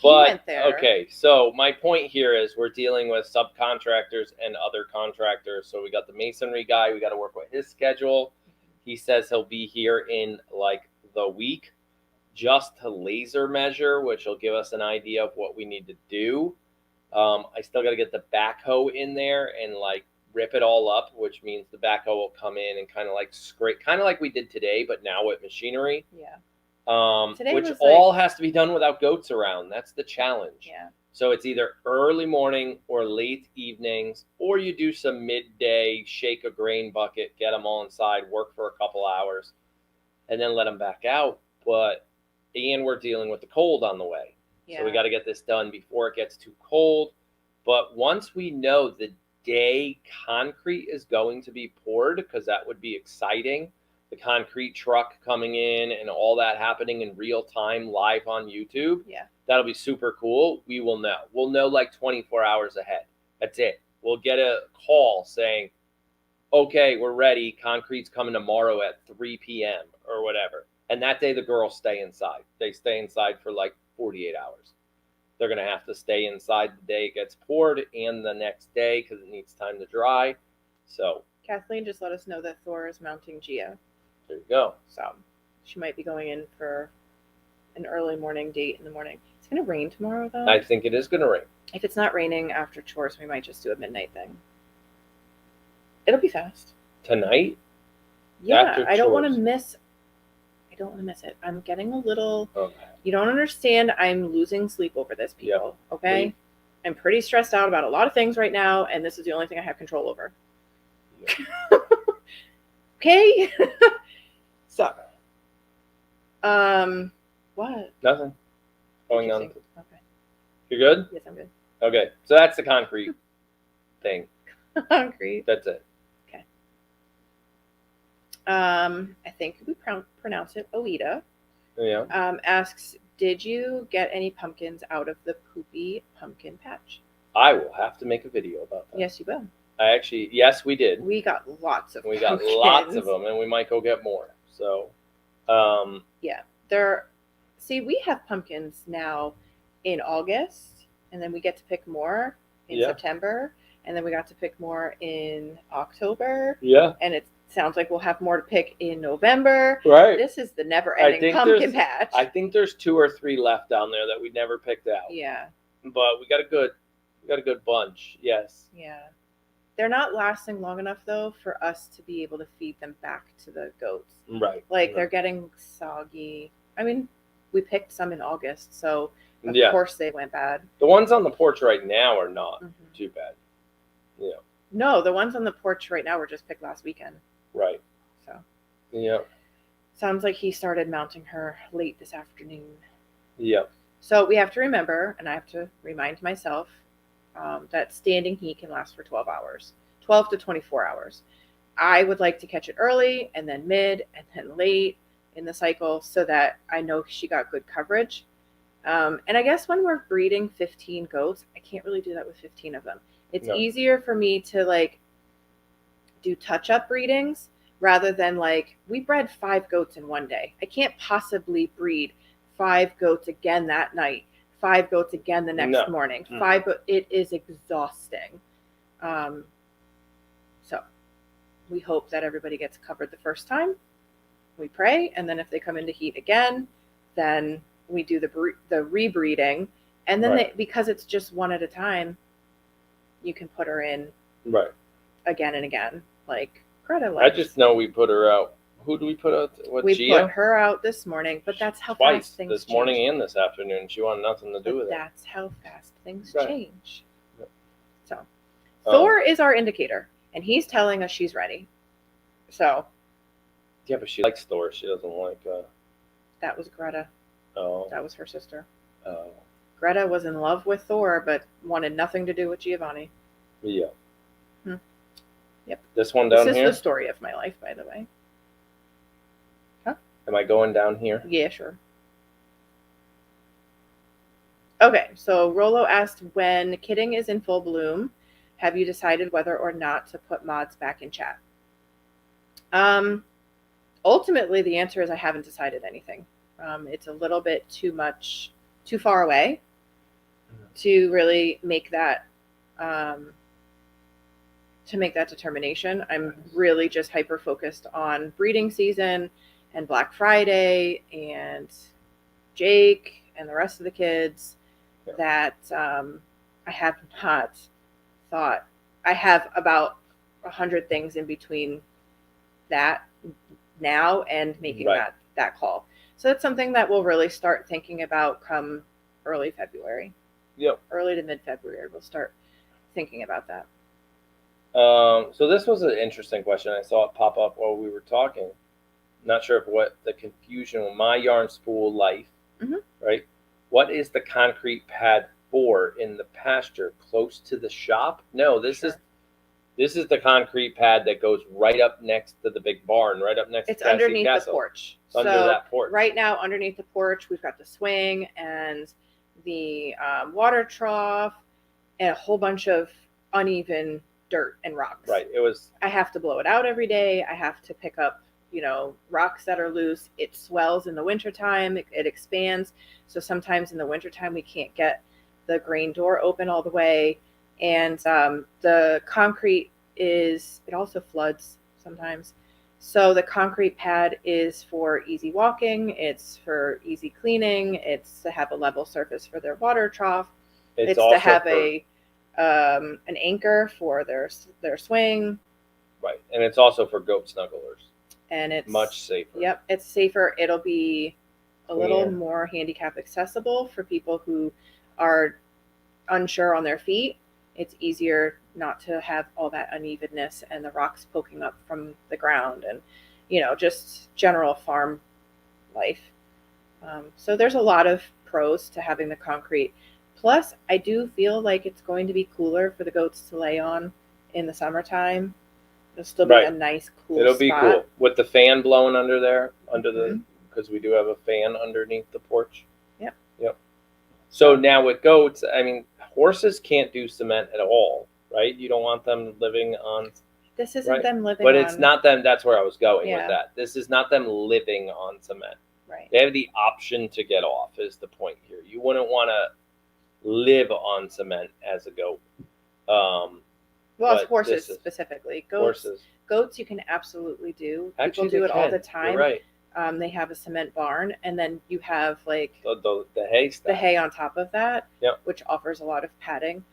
went there. Okay, so my point here is we're dealing with subcontractors and other contractors. So we got the masonry guy. We got to work with his schedule. He says he'll be here in like the week just to laser measure, which will give us an idea of what we need to do. I still got to get the backhoe in there and like rip it all up, which means the backhoe will come in and kind of like scrape, kind of like we did today, but now with machinery. Yeah. Which all has to be done without goats around. That's the challenge. Yeah. So it's either early morning or late evenings, or you do some midday, shake a grain bucket, get them all inside, work for a couple hours, and then let them back out. And we're dealing with the cold on the way. Yeah. So we got to get this done before it gets too cold. But once we know the day concrete is going to be poured, because that would be exciting, the concrete truck coming in and all that happening in real time live on YouTube. Yeah. That'll be super cool. We will know. We'll know like 24 hours ahead. That's it. We'll get a call saying, okay, we're ready. Concrete's coming tomorrow at 3 p.m. or whatever. And that day the girls stay inside. They stay inside for like 48 hours. They're going to have to stay inside the day it gets poured and the next day because it needs time to dry. So Kathleen just let us know that Thor is mounting Gia. There you go. So she might be going in for an early morning date in the morning. It's going to rain tomorrow, though. I think it is going to rain. If it's not raining after chores, we might just do a midnight thing. It'll be fast. Tonight? Yeah, I don't want to miss it. I'm getting a little... Okay. You don't understand. I'm losing sleep over this, people. Yep. Okay? Wait. I'm pretty stressed out about a lot of things right now, and this is the only thing I have control over. Yep. Okay? So, what? Nothing. Going on. Okay. You're good? Yes, I'm good. Okay, so that's the concrete thing. Concrete. That's it. Okay. I think we pronounce it Oida. Yeah. Asks, did you get any pumpkins out of the Poopy pumpkin patch? I will have to make a video about that. Yes, you will. Yes, we did. We got lots of pumpkins. Got lots of them, and we might go get more. So, yeah. We have pumpkins now in August, and then we get to pick more in September, and then we got to pick more in October. Yeah. And it sounds like we'll have more to pick in November. Right. This is the never-ending pumpkin patch. I think there's 2 or 3 left down there that we never picked out. Yeah. But we got a good bunch. Yes. Yeah. They're not lasting long enough, though, for us to be able to feed them back to the goats. Right. Like, they're getting soggy. I mean, we picked some in August, so of course they went bad. The ones on the porch right now are not too bad. Yeah. No, the ones on the porch right now were just picked last weekend. Right. So. Yeah. Sounds like he started mounting her late this afternoon. Yeah. So we have to remember, and I have to remind myself, that standing heat can last for 12 hours, 12 to 24 hours. I would like to catch it early and then mid and then late in the cycle so that I know she got good coverage. And I guess when we're breeding 15 goats, I can't really do that with 15 of them. It's easier for me to like do touch-up breedings rather than like we bred 5 goats in one day. I can't possibly breed 5 goats again that night, 5 goats again the next morning. 5 it is exhausting. So we hope that everybody gets covered the first time. We pray, and then if they come into heat again, then we do the rebreeding, and then because it's just one at a time, you can put her in again and again. Like Greta likes. I just know we put her out. Who do we put out? We put her out this morning, but that's how fast things this morning and this afternoon. She wanted nothing to do with it. That's how fast things change. So Thor is our indicator, and he's telling us she's ready. So yeah, but she likes Thor. She doesn't like. That was Greta. Oh. That was her sister. Oh. Greta was in love with Thor, but wanted nothing to do with Giovanni. Yeah. Yep. This one down here? This is the story of my life, by the way. Huh? Am I going down here? Yeah, sure. Okay, so Rolo asked, when kidding is in full bloom, have you decided whether or not to put mods back in chat? Ultimately, the answer is I haven't decided anything. It's a little bit too far away to really make that determination. I'm really just hyper focused on breeding season and Black Friday and Jake and the rest of the kids that I have not thought. I have about 100 things in between that now and making that call. So that's something that we'll really start thinking about come early February. Yep. Early to mid-February, we'll start thinking about that. So this was an interesting question. I saw it pop up while we were talking. Not sure what the confusion with my yarn spool life, right? What is the concrete pad for in the pasture close to the shop? No, this is the concrete pad that goes right up next to the big barn, right up next to Cassie underneath Castle. The porch. It's under that porch. Right now, underneath the porch, we've got the swing and the water trough and a whole bunch of uneven dirt and rocks. Right. I have to blow it out every day. I have to pick up, rocks that are loose. It swells in the wintertime. It expands. So sometimes in the wintertime, we can't get the grain door open all the way. And the concrete it also floods sometimes. So the concrete pad is for easy walking. It's for easy cleaning. It's to have a level surface for their water trough. It's to have an anchor for their swing. Right. And it's also for goat snugglers. And it's much safer. Yep. It's safer. It'll be a little more handicap accessible for people who are unsure on their feet. It's easier not to have all that unevenness and the rocks poking up from the ground and, just general farm life. So there's a lot of pros to having the concrete. Plus, I do feel like it's going to be cooler for the goats to lay on in the summertime. It'll still be a nice, cool spot. It'll be cool. With the fan blowing under there, because we do have a fan underneath the porch. Yep. So now with goats, horses can't do cement at all, right? You don't want them living on. This isn't them living on. But on. it's not them. That's where I was going with that. This is not them living on cement. Right. They have the option to get off, is the point here. You wouldn't want to live on cement as a goat. Well, it's horses specifically. Goats you can absolutely do. People do it all the time. You're right. They have a cement barn, and then you have like the hay stuff. The hay on top of that, yep, which offers a lot of padding.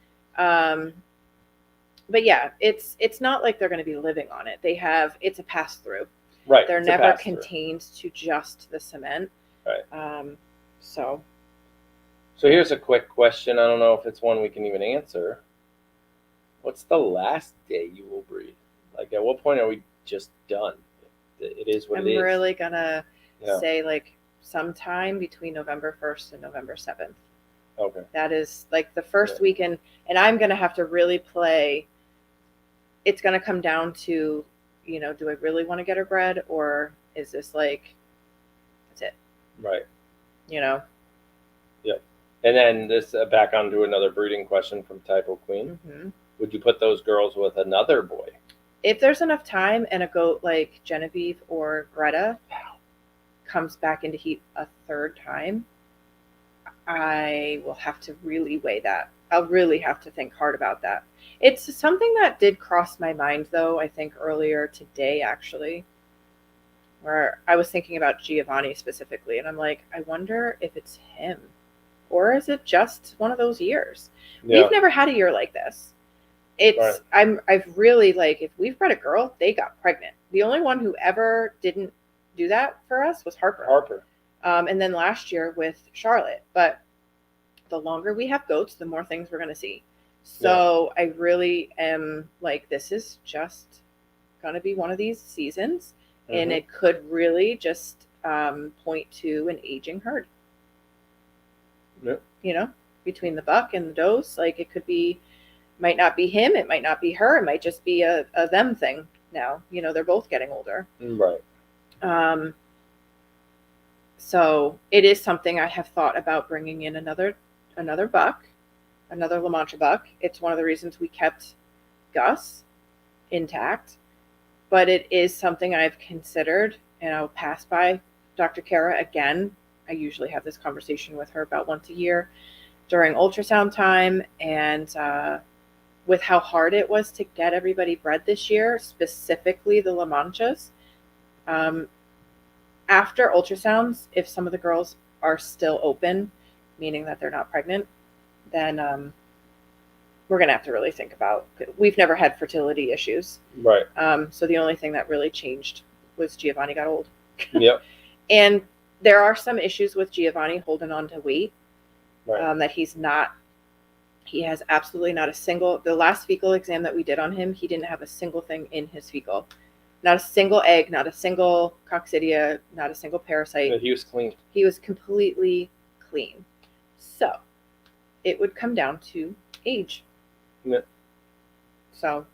But yeah, it's not like they're going to be living on it. It's a pass through. Right. They're never contained to just the cement. Right. So here's a quick question. I don't know if it's one we can even answer. What's the last day you will breed? Like, at what point are we just done? It is what it is. I'm really gonna say like sometime between November 1st and November 7th. Okay. That is like the first weekend, and I'm gonna have to really play. It's gonna come down to, do I really want to get her bred, or is this like, that's it? Right. Yeah. And then this back onto another breeding question from Typo Queen. Mm-hmm. Would you put those girls with another boy? If there's enough time and a goat like Genevieve or Greta comes back into heat a third time, I will have to really weigh that. I'll really have to think hard about that. It's something that did cross my mind, though, I think earlier today, actually, where I was thinking about Giovanni specifically, and I'm like, I wonder if it's him, or is it just one of those years? Yeah. We've never had a year like this. It's right. I've really, like, if we've bred a girl, they got pregnant. The only one who ever didn't do that for us was Harper. And then last year with Charlotte. But the longer we have goats, the more things we're going to see. So I really am like, this is just going to be one of these seasons. Mm-hmm. And it could really just point to an aging herd. Yep. Between the buck and the does, like, it could be, might not be him, it might not be her, it might just be a them thing now. They're both getting older. Right. So it is something I have thought about bringing in another buck, another La Mancha buck. It's one of the reasons we kept Gus intact, but it is something I've considered, and I'll pass by Dr. Kara again. I usually have this conversation with her about once a year during ultrasound time, and with how hard it was to get everybody bred this year, specifically the La Manchas. After ultrasounds, if some of the girls are still open, meaning that they're not pregnant, then we're going to have to really think about, we've never had fertility issues. Right. So the only thing that really changed was Giovanni got old. Yep. And there are some issues with Giovanni holding on to weight, that he has absolutely not a single, the last fecal exam that we did on him, he didn't have a single thing in his fecal. Not a single egg, not a single coccidia, not a single parasite. But he was clean. He was completely clean. So it would come down to age. Yeah. So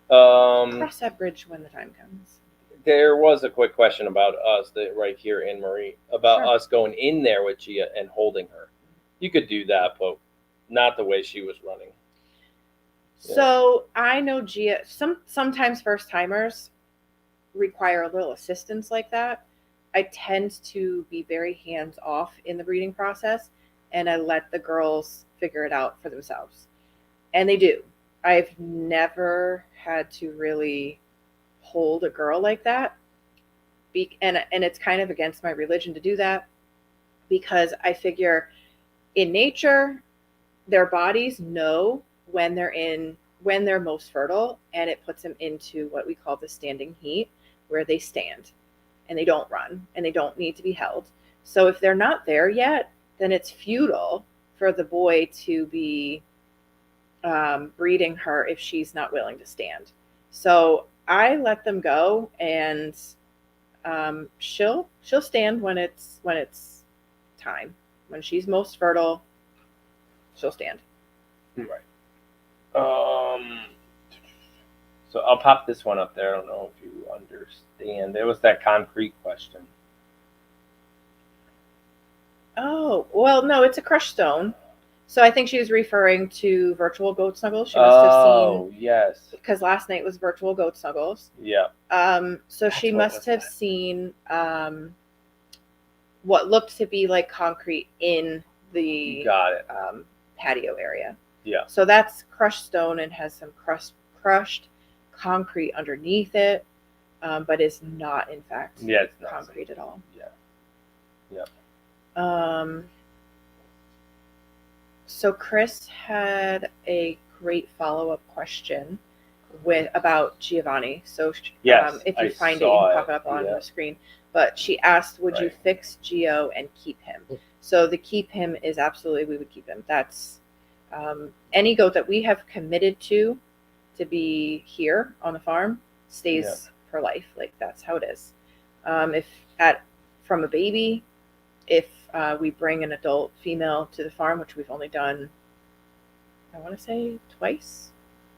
cross that bridge when the time comes. There was a quick question about us, right here, Anne Marie, about us going in there with Gia and holding her. You could do that, but not the way she was running. So I know Gia, sometimes first timers require a little assistance like that. I tend to be very hands off in the breeding process, and I let the girls figure it out for themselves. And they do. I've never had to really hold a girl like that. And it's kind of against my religion to do that, because I figure in nature, their bodies know when they're most fertile, and it puts them into what we call the standing heat, where they stand and they don't run and they don't need to be held. So if they're not there yet, then it's futile for the boy to be breeding her if she's not willing to stand. So I let them go, and she'll stand when it's time. When she's most fertile, she'll stand. Right. So I'll pop this one up there. I don't know if you understand. It was that concrete question. Oh, well, no, it's a crushed stone. So I think she was referring to virtual goat snuggles. She must have seen. Oh, yes. Because last night was virtual goat snuggles. Yeah. So she must have seen what looked to be like concrete in the patio area. Yeah. So that's crushed stone and has some crushed concrete underneath it, but is not, in fact, it's not concrete at all. Yeah. Yeah. So Chris had a great follow-up question about Giovanni. So yes, if you find it, you can pop it up on the screen. But she asked, would you fix Gio and keep him? So the keep him is absolutely, we would keep him. That's any goat that we have committed to be here on the farm stays for life. Like that's how it is. From a baby, if we bring an adult female to the farm, which we've only done, I want to say twice,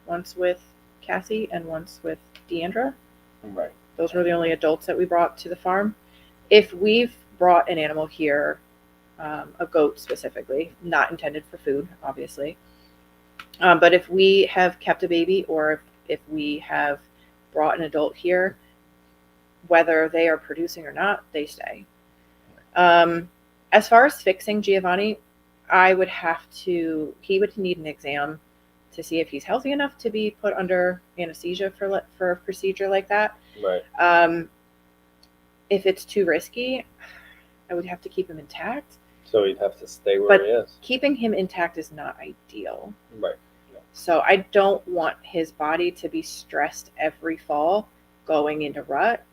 once with Cassie and once with Deandra. Right. Those were the only adults that we brought to the farm. If we've brought an animal here, a goat specifically, not intended for food, obviously, but if we have kept a baby or if we have brought an adult here, whether they are producing or not, they stay. As far as fixing Giovanni, he would need an exam to see if he's healthy enough to be put under anesthesia for a procedure like that. Right. If it's too risky, I would have to keep him intact. So he'd have to stay where he is. Keeping him intact is not ideal. Right. Yeah. So I don't want his body to be stressed every fall going into rut.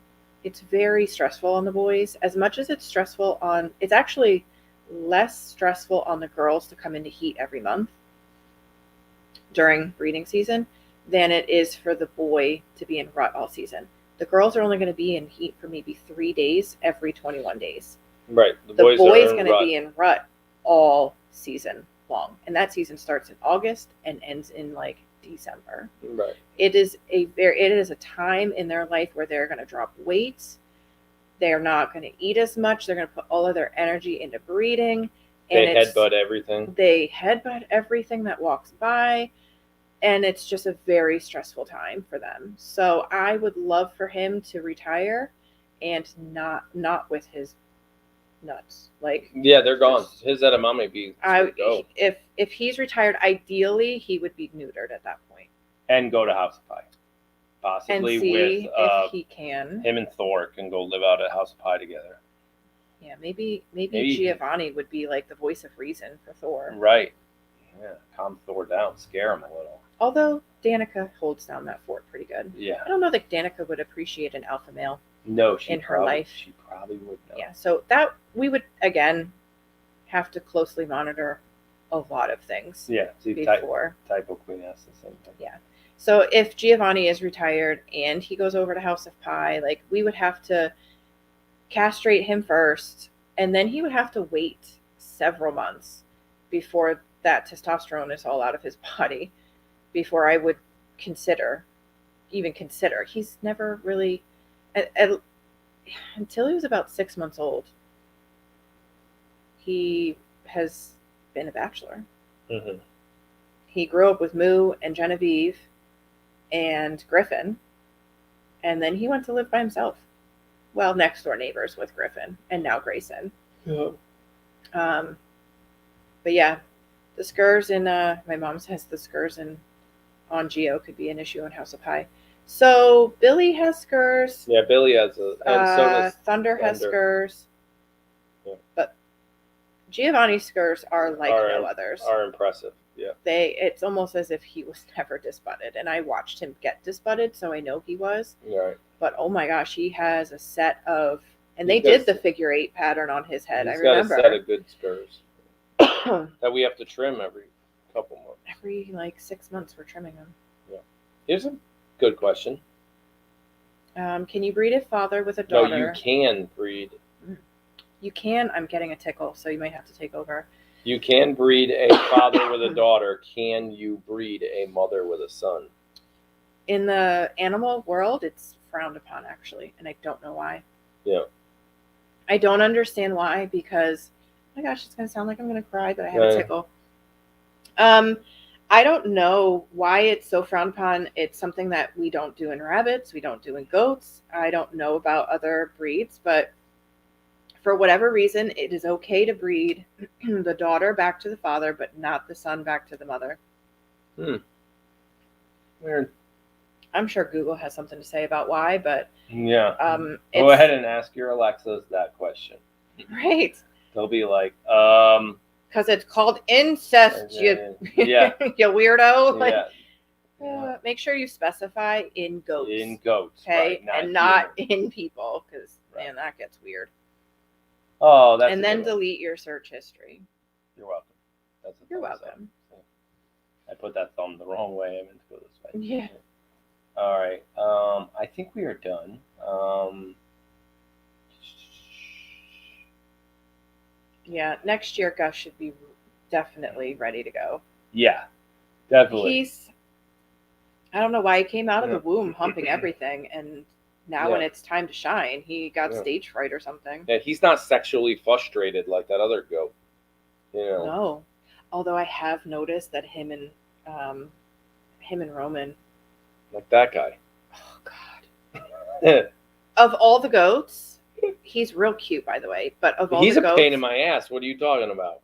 It's very stressful on the boys. As much as it's stressful it's actually less stressful on the girls to come into heat every month during breeding season than it is for the boy to be in rut all season. The girls are only going to be in heat for maybe 3 days every 21 days. Right. The boy's going to be in rut all season long. And that season starts in August and ends in like December. Right. It is a time in their life where they're going to drop weight. They're not going to eat as much. They're going to put all of their energy into breeding. They headbutt everything. They headbutt everything that walks by. And it's just a very stressful time for them. So I would love for him to retire and not with his nuts. Like, yeah, they're gone. His edamame be go. If he's retired, ideally he would be neutered at that point. And go to House of Pie. Possibly and see with if he can. Him and Thor can go live out at House of Pie together. Yeah, maybe Giovanni would be like the voice of reason for Thor. Right. Yeah, calm Thor down, scare him a little. Although Danica holds down that fort pretty good. Yeah. I don't know that Danica would appreciate an alpha male. No, her life. She probably would not. Yeah, so that we would again have to closely monitor a lot of things. Yeah, before. Typo Queen asked the same thing. Yeah. So if Giovanni is retired and he goes over to House of Pie, like we would have to castrate him first, and then he would have to wait several months before that testosterone is all out of his body before I would even consider. He's never really, until he was about 6 months old, he has been a bachelor. Mm-hmm. He grew up with Moo and Genevieve and Griffin, and then he went to live by himself. Well, next door neighbors with Griffin and now Grayson. Yeah. But yeah, the scurs in my mom says the scurs on Geo could be an issue in House of Pie. So Billy has scurs. Yeah, Billy has and so does Thunder has scurs. Yeah. But Giovanni's scurs are like no others. Are impressive. Yeah. It's almost as if he was never disbutted, and I watched him get disbutted, so I know he was. Right. But oh my gosh, he has a set of, and they did the figure 8 pattern on his head. I remember. He's got a set of good scurs that we have to trim every couple months. Every 6 months, we're trimming them. Yeah. Here's a good question. Can you breed a father with a daughter? No, you can breed. You can. I'm getting a tickle, so you might have to take over. You can breed a father with a daughter. Can you breed a mother with a son? In the animal world, it's frowned upon, actually, and I don't know why. Yeah. I don't understand why, because, oh my gosh, it's going to sound like I'm going to cry, but I have a tickle. I don't know why it's so frowned upon. It's something that we don't do in rabbits. We don't do in goats. I don't know about other breeds, but for whatever reason, it is okay to breed the daughter back to the father, but not the son back to the mother. Weird. I'm sure Google has something to say about why, but yeah. Go ahead and ask your Alexas that question. Right. They'll be like, Because it's called incest, you weirdo. Make sure you specify in goats. In goats, okay? Right, not in people, because, man, that gets weird. Oh, that's and then delete your search history. You're welcome. You're welcome. I put that thumb the wrong way. I meant to go this way. Yeah. All right. I think we are done. Yeah, next year Gus should be definitely ready to go. Yeah, definitely. I don't know why he came out of the womb humping everything, and now when it's time to shine, he got stage fright or something. Yeah, he's not sexually frustrated like that other goat. You know. No, although I have noticed that him and Roman, like that guy. Oh God. Of all the goats, he's real cute, by the way. But of all he's the goats, a pain in my ass. What are you talking about?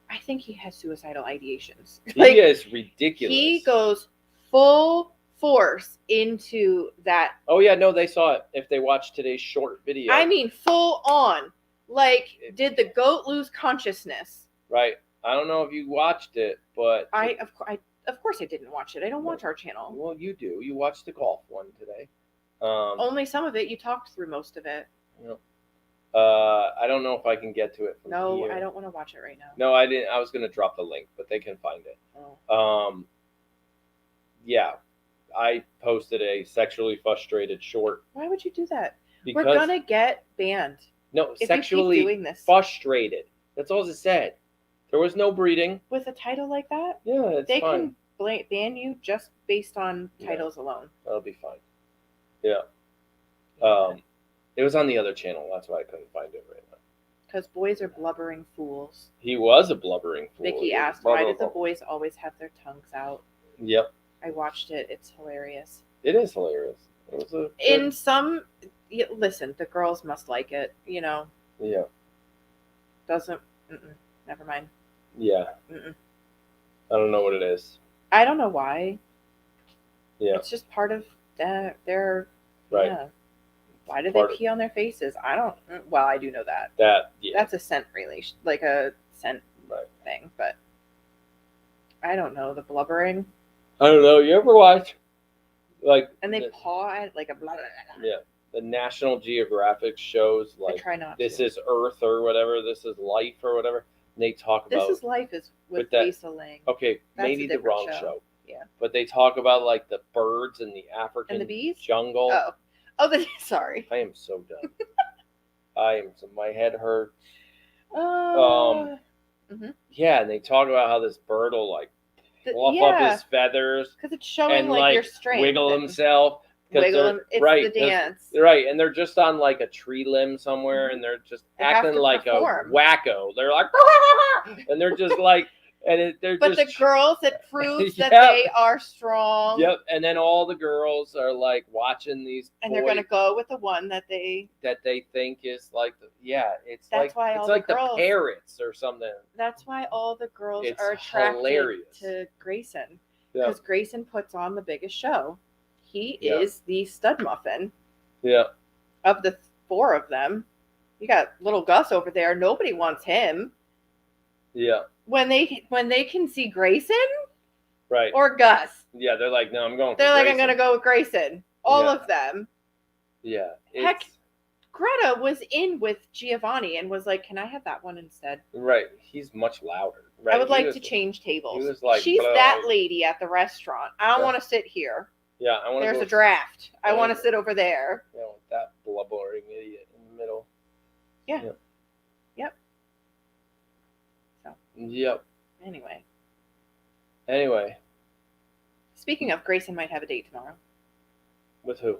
I think he has suicidal ideations. He is ridiculous. He goes full force into that. Oh yeah, no, they saw it if they watched today's short video. I mean, full on. Like, did the goat lose consciousness? Right. I don't know if you watched it, but of course I didn't watch it. I don't watch our channel. Well, you do. You watched the golf one today. Only some of it. You talked through most of it. Yep. I don't know if I can get to it from here. I don't want to watch it right now. No, I didn't. I was going to drop the link, but they can find it. Oh. Yeah, I posted a sexually frustrated short. Why would you do that? Because we're gonna get banned. No, sexually doing this. Frustrated. That's all it said. There was no breeding. With a title like that? Yeah, it's they fine. Can ban you just based on titles alone. That'll be fine. Yeah. It was on the other channel. That's why I couldn't find it right now. Because boys are blubbering fools. He was a blubbering fool. Vicky asked, why did the boys always have their tongues out? Yep. I watched it. It's hilarious. It is hilarious. It was listen, the girls must like it, you know. Yeah. Never mind. Yeah. I don't know what it is. I don't know why. Yeah. It's just part of their right. Yeah. Why do they pee on their faces? I don't. Well, I do know that. That's a scent relation, like a scent thing. But I don't know the blubbering. I don't know. You ever watch and they paw at like a blah, blah, blah. Yeah, the National Geographic shows like I try not this to. Is Earth or whatever. This is life or whatever. And they talk about This is life is with Lisa Lang. Okay, that's maybe the wrong show. Yeah, but they talk about like the birds in the African and the bees? Jungle. Sorry. I am so done. My head hurts. Yeah, and they talk about how this bird will like fluff up his feathers because it's showing like your strength. Wiggle himself. Wiggle him. It's the dance. Right, and they're just on like a tree limb somewhere, and they're just acting like a wacko. They're like, and they're just like. But the girls, it proves that they are strong. Yep, and then all the girls are like watching these, and they're gonna go with the one that they think is like it's that's why it's all like the girls, the parrots or something. That's why all the girls are attracted to Grayson because Grayson puts on the biggest show. He is the stud muffin. Yeah. Of the four of them, you got little Gus over there. Nobody wants him. Yeah. When they can see Grayson, right, or Gus, they're like, no, I'm going. They're like, Grayson. I'm gonna go with Grayson. All of them. Yeah. Heck, Greta was in with Giovanni and was like, "Can I have that one instead?" Right. He's much louder. Right. I would like to change tables. He was like, she's that lady at the restaurant. I don't want to sit here. Yeah, I want. There's a draft. I want to sit over there. Yeah, with that blubbering idiot in the middle. Yeah. Yep. Yep. Anyway. Speaking of, Grayson might have a date tomorrow. With who?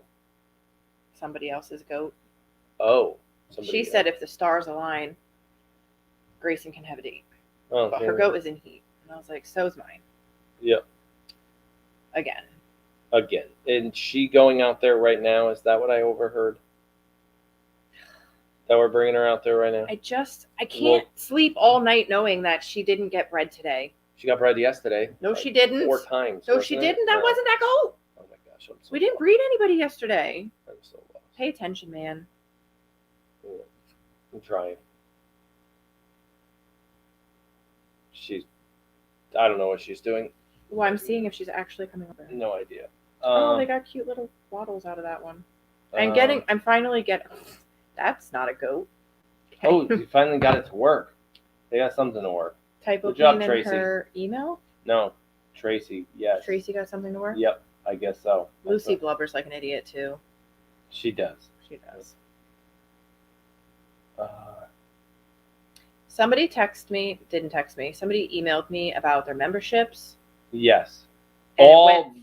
Somebody else's goat. Oh. She said if the stars align, Grayson can have a date. Oh, but her goat is in heat. And I was like, so's mine. Yep. Again. And she going out there right now? Is that what I overheard? That we're bringing her out there right now? I can't sleep all night knowing that she didn't get bred today. She got bred yesterday. No, she didn't. 4 times. No, she didn't. That wasn't that goat. Oh my gosh. We didn't breed anybody yesterday. I'm so lost. Pay attention, man. Yeah, I'm trying. I don't know what she's doing. Well, I'm seeing if she's actually coming over. No idea. They got cute little waddles out of that one. I'm finally getting. That's not a goat. Okay. Oh, you finally got it to work. They got something to work. Good job, Tracy. In her email? No, Tracy. Yes. Tracy got something to work. Yep, I guess so. Lucy blubbers like an idiot too. She does. She does. Somebody didn't text me. Somebody emailed me about their memberships. Yes. And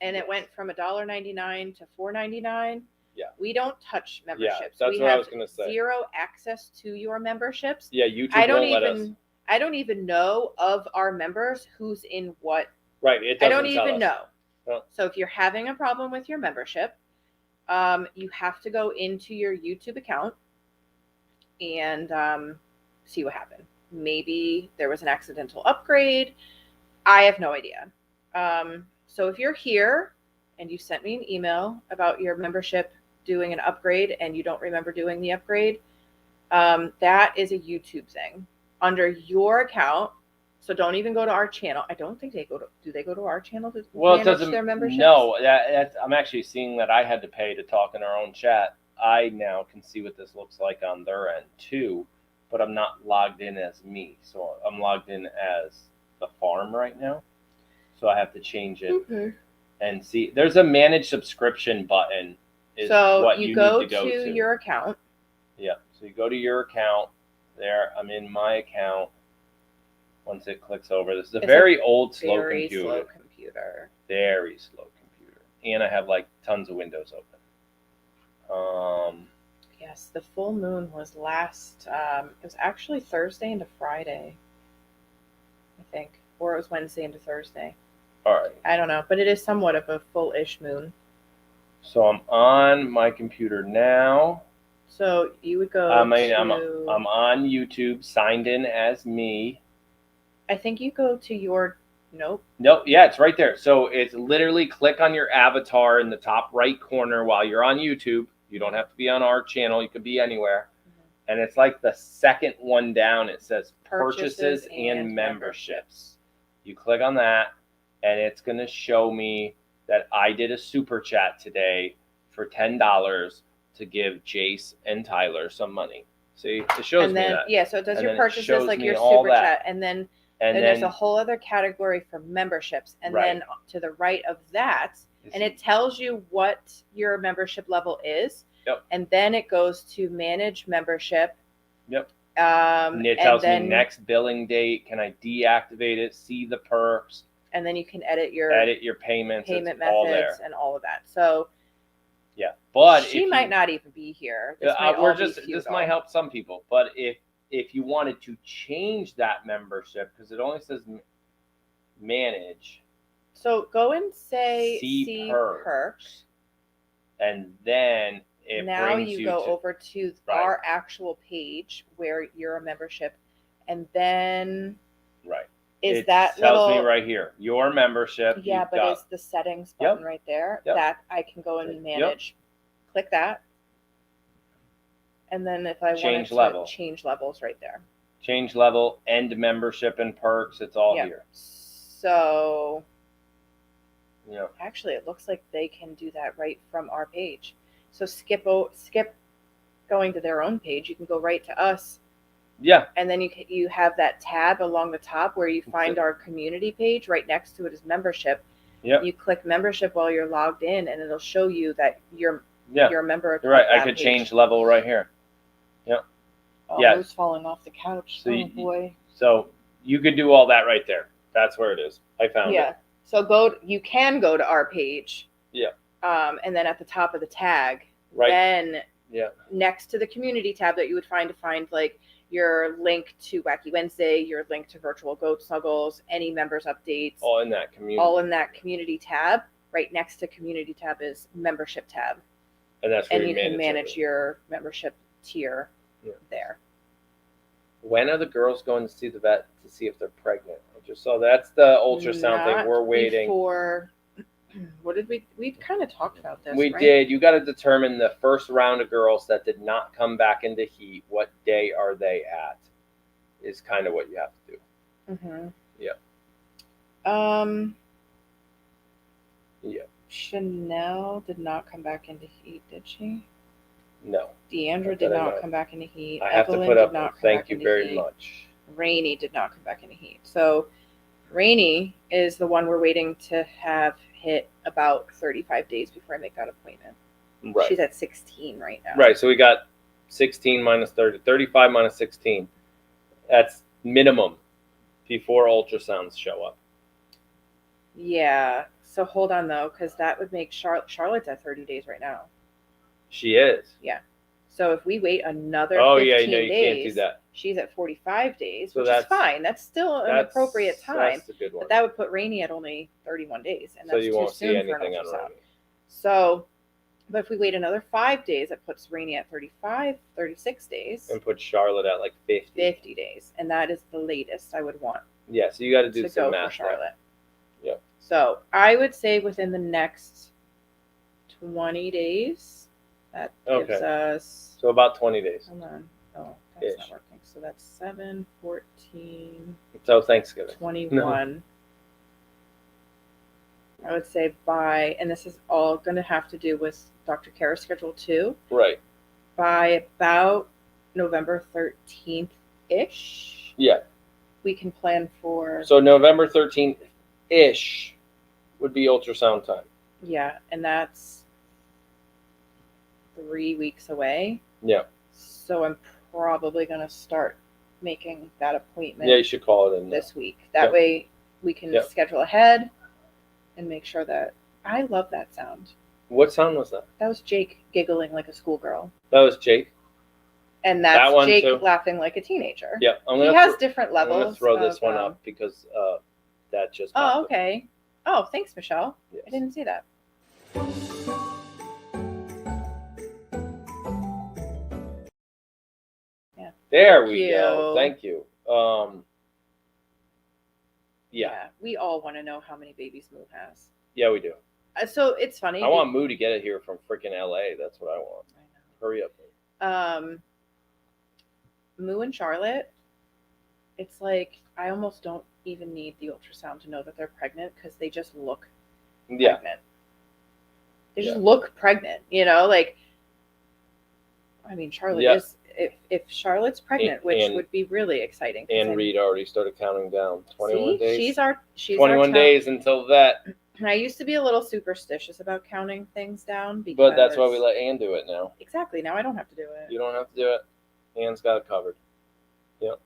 it went from $1.99 to $4.99. Yeah. We don't touch memberships. Yeah, that's what I was going to say. Zero access to your memberships. Yeah, YouTube won't let us. I don't even know of our members who's in what. Right. It doesn't I don't even know. Oh. So if you're having a problem with your membership, you have to go into your YouTube account and see what happened. Maybe there was an accidental upgrade. I have no idea. So if you're here and you sent me an email about your membership doing an upgrade and you don't remember doing the upgrade, that is a YouTube thing under your account. So don't even go to our channel. I don't think do they go to our channel to manage their membership? No, I'm actually seeing that I had to pay to talk in our own chat. I now can see what this looks like on their end too, but I'm not logged in as me. So I'm logged in as the farm right now. So I have to change it and see. There's a manage subscription button. So you go to your account. Yeah. So you go to your account. There, I'm in my account. Once it clicks over, this is a very old, slow computer. Very slow computer. And I have like tons of windows open. Yes, the full moon was it was actually Thursday into Friday, I think. Or it was Wednesday into Thursday. All right. I don't know, but it is somewhat of a full-ish moon. So I'm on my computer now. So you would go I'm on YouTube, signed in as me. I think you go to your... Nope, yeah, it's right there. So it's literally click on your avatar in the top right corner while you're on YouTube. You don't have to be on our channel. You could be anywhere. And it's like the second one down. It says purchases and memberships. You click on that, and it's going to show me that I did a super chat today for $10 to give Jace and Tyler some money. See, it shows me that. Yeah, so it does your purchases like your super chat. And then there's a whole other category for memberships. And then to the right of that, and it tells you what your membership level is. Yep. And then it goes to manage membership. Yep. And it tells me next billing date. Can I deactivate it? See the perks. And then you can edit your payments, payment methods, and all of that. So yeah, but she might not even be here. This might help some people. But if you wanted to change that membership, because it only says manage. So go and say see perks, and then now you go over to our actual page where you're a membership, and then it tells me right here your membership. Yeah, but it's the settings button right there that I can go and manage. Click that, and then if I want to change levels right there. Change level, end membership and perks. It's all here. So actually, it looks like they can do that right from our page. So skip going to their own page. You can go right to us. Yeah. And then you have that tab along the top where you find our community page. Right next to it is membership. Yep. You click membership while you're logged in, and it'll show you that you're a member of You're right. I could change level right here. Yep. Who's falling off the couch? So boy. So you could do all that right there. That's where it is. I found it. Yeah. So you can go to our page. Yeah. And then at the top of the tag, then next to the community tab that you would find like your link to Wacky Wednesday, your link to Virtual Goat Snuggles, any members updates. All in that community tab. Right next to community tab is membership tab. And that's where you can manage your membership tier there. When are the girls going to see the vet to see if they're pregnant? I just saw that's the ultrasound thing. We're waiting. What did we kind of talked about this? We did. You got to determine the first round of girls that did not come back into heat. What day are they at? Is kind of what you have to do. Mm-hmm. Yeah. Yeah. Chanel did not come back into heat, did she? No. Deandra did not come back into heat. I have Evelyn to put up. Did not come thank back you into very heat. much. Rainey did not come back into heat. So Rainey is the one we're waiting to have hit about 35 days before I make that appointment. Right. She's at 16 right now. Right. So we got 16 minus 30, 35 minus 16. That's minimum before ultrasounds show up. Yeah. So hold on though, because that would make Charlotte's at 30 days right now. She is. Yeah. So if we wait another 15 you days, can't do that. She's at 45 days, So which is fine. That's still an appropriate time. That's a good one. But that would put Rainey at only 31 days, and so that's you too won't soon see for an anything on ultrasound. Rainey. So, but if we wait another 5 days, that puts Rainey at 35, 36 days. And put Charlotte at like 50. 50 days, and that is the latest I would want. Yeah, so you got to do some go math for Charlotte. Yeah. So I would say within the next 20 days, that gives us. So about 20 days. Hold on. Oh, that's not working. So that's 7, 14. So Thanksgiving. 21. No. I would say by, and this is all going to have to do with Dr. Kara's schedule too. Right. By about November 13th-ish. Yeah. We can plan for. So November 13th-ish would be ultrasound time. Yeah, and that's 3 weeks away. Yeah. So I'm probably going to start making that appointment. Yeah, you should call it in this week. That way we can schedule ahead and make sure that. I love that sound. What sound was that? That was Jake giggling like a schoolgirl. That was Jake. And that's Jake laughing like a teenager. Yeah, he has different levels. I'm gonna throw this one up because that just. Oh, okay. Oh, thanks, Michelle. Yes. I didn't see that. Yeah. There we go. Thank you. Yeah. We all want to know how many babies Moo has. Yeah, we do. So it's funny. I want Moo to get it here from freaking LA. That's what I want. I know. Hurry up. Moo and Charlotte, it's like I almost don't even need the ultrasound to know that they're pregnant because they just look pregnant. They just look pregnant, like, I mean, Charlotte is, if Charlotte's pregnant, which would be really exciting. And Reed already started counting down. 21 days. She's 21 days until that. I used to be a little superstitious about counting things down. But that's why we let Ann do it now. Exactly. Now I don't have to do it. You don't have to do it. Ann's got it covered. Yep.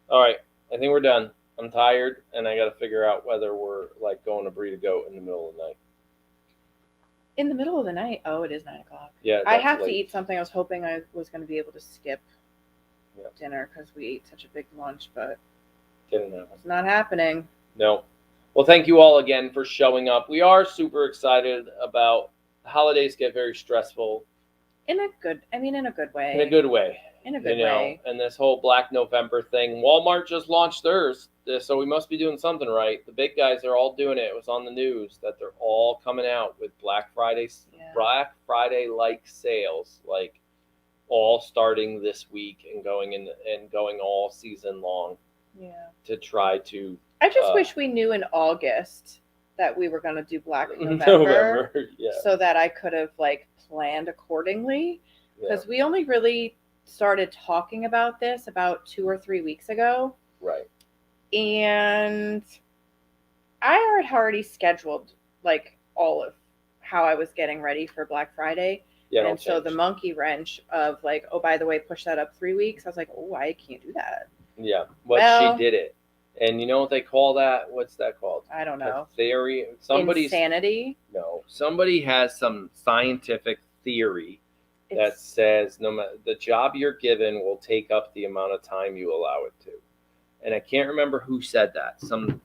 All right. I think we're done. I'm tired, and I got to figure out whether we're like going to breed a goat in the middle of the night. In the middle of the night? Oh, it is 9 o'clock. Yeah. I have to eat something. I was hoping I was going to be able to skip dinner because we ate such a big lunch, but it's not happening. No. Well, thank you all again for showing up. We are super excited about the holidays. Get very stressful. In a good way. In a good way. And this whole Black November thing. Walmart just launched theirs, so we must be doing something right. The big guys are all doing it. It was on the news that they're all coming out with Black Friday-like sales, like all starting this week and going all season long. Yeah. To try to. I just wish we knew in August that we were going to do Black November, so that I could have planned accordingly. Because we only really started talking about this about 2 or 3 weeks ago. Right. And I had already scheduled all of how I was getting ready for Black Friday. Yeah, and so the monkey wrench of oh, by the way, push that up 3 weeks. I was like, oh, I can't do that. Yeah. She did it. And you know what they call that? What's that called? I don't know. A theory. Insanity? No. Somebody has some scientific theory that says no matter the job you're given will take up the amount of time you allow it to. And I can't remember who said that. Some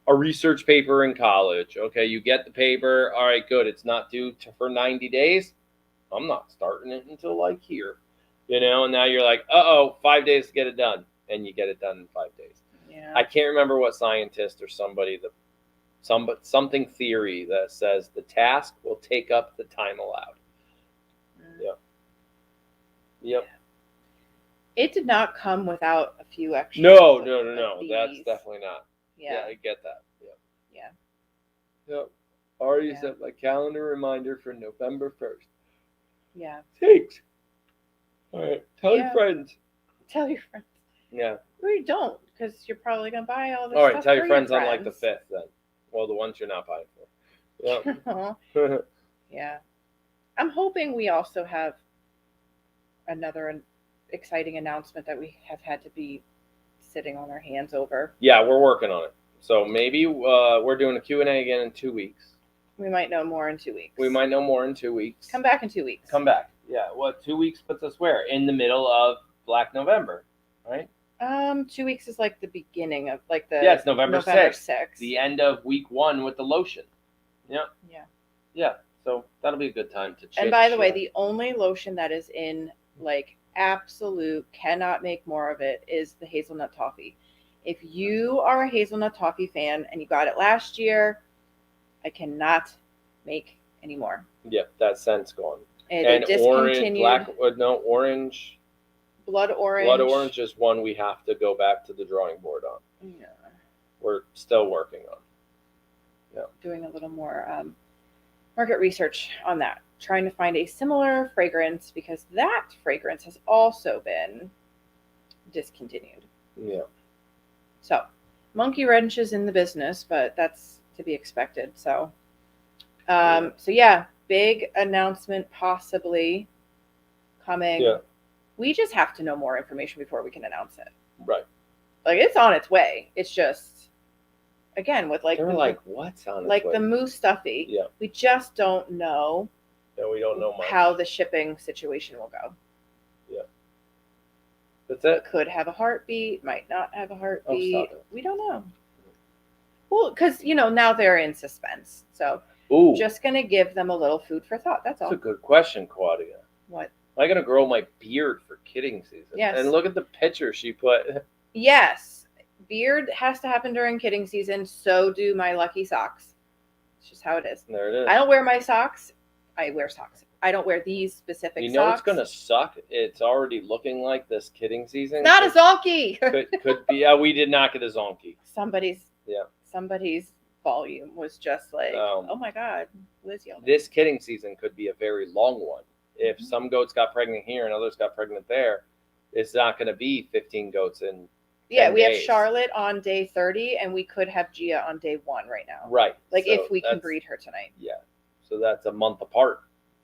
a research paper in college. Okay, you get the paper. All right, good. It's not due for 90 days. I'm not starting it until here. And now you're 5 days to get it done. And you get it done in 5 days. Yeah. I can't remember what scientist or something theory that says the task will take up the time allowed. Yep. It did not come without a few extras. No. That's definitely not. Yeah, I get that. Yeah. Yep. Already set my calendar reminder for November 1st. Yeah. Thanks. All right. Tell your friends. Tell your friends. Yeah. Well, you don't, because you're probably gonna buy all this. All right. Stuff Tell for your friends on like the 5th then. Well, the ones you're not buying for. Yeah. Yeah. I'm hoping we also have another exciting announcement that we have had to be sitting on our hands over. Yeah, we're working on it. So maybe we're doing a Q&A again in 2 weeks. We might know more in 2 weeks. Come back in 2 weeks. Come back. Yeah. Well, 2 weeks puts us where? In the middle of Black November, right? 2 weeks is like the beginning of like the. Yeah, it's November 6th. 6th. The end of week 1 with the lotion. Yeah. Yeah. Yeah. So that'll be a good time to chit. And by the way, the only lotion that is in like absolute cannot make more of it is the hazelnut toffee. If you are a hazelnut toffee fan and you got it last year, I cannot make any more. Yep, that scent's gone. It discontinued. Orange. Blood orange. Blood orange is one we have to go back to the drawing board on. Yeah. We're still working on. Yeah. Doing a little more market research on that. Trying to find a similar fragrance because that fragrance has also been discontinued. Yeah. So, monkey wrench is in the business, but that's to be expected. So, big announcement possibly coming. Yeah. We just have to know more information before we can announce it. Right. Like it's on its way. It's just, again, with like what's on its like way? the moose stuffy. Yeah. We just don't know. Yeah, we don't know much. How the shipping situation will go. Yeah. That's it. Could have a heartbeat, might not have a heartbeat. Oh, stop it. We don't know. Well, because, now they're in suspense. So just going to give them a little food for thought. That's all. That's a good question, Claudia. What? Am I going to grow my beard for kidding season? Yes. And look at the picture she put. Yes. Beard has to happen during kidding season. So do my lucky socks. It's just how it is. There it is. I don't wear my socks. I wear socks. I don't wear these specific socks. It's going to suck? It's already looking like this kidding season. It's not a zonkey. could be. Yeah, we did not get a zonkey. Somebody's volume was just like, oh my God, Liz yelled. This kidding season could be a very long one. If some goats got pregnant here and others got pregnant there, it's not going to be 15 goats in 10 we days. have Charlotte on day 30, and we could have Gia on day 1 right now. Right. Like so if we can breed her tonight. Yeah. So that's a month apart.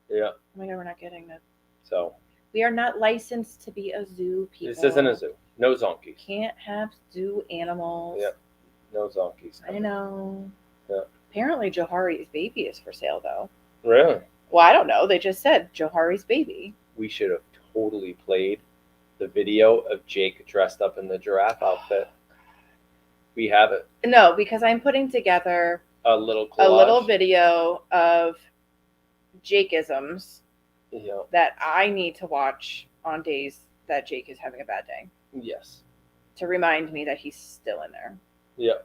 Yeah. Oh my God, we're not getting that. So. We are not licensed to be a zoo, people. This isn't a zoo. No zonkies. Can't have zoo animals. Yep. No zonkies. I know. Yeah. Apparently Johari's baby is for sale, though. Really? Well, I don't know. They just said Johari's baby. We should have totally played the video of Jake dressed up in the giraffe outfit. We have it. No, because I'm putting together a little video of Jake-isms that I need to watch on days that Jake is having a bad day. Yes. To remind me that he's still in there. Yeah.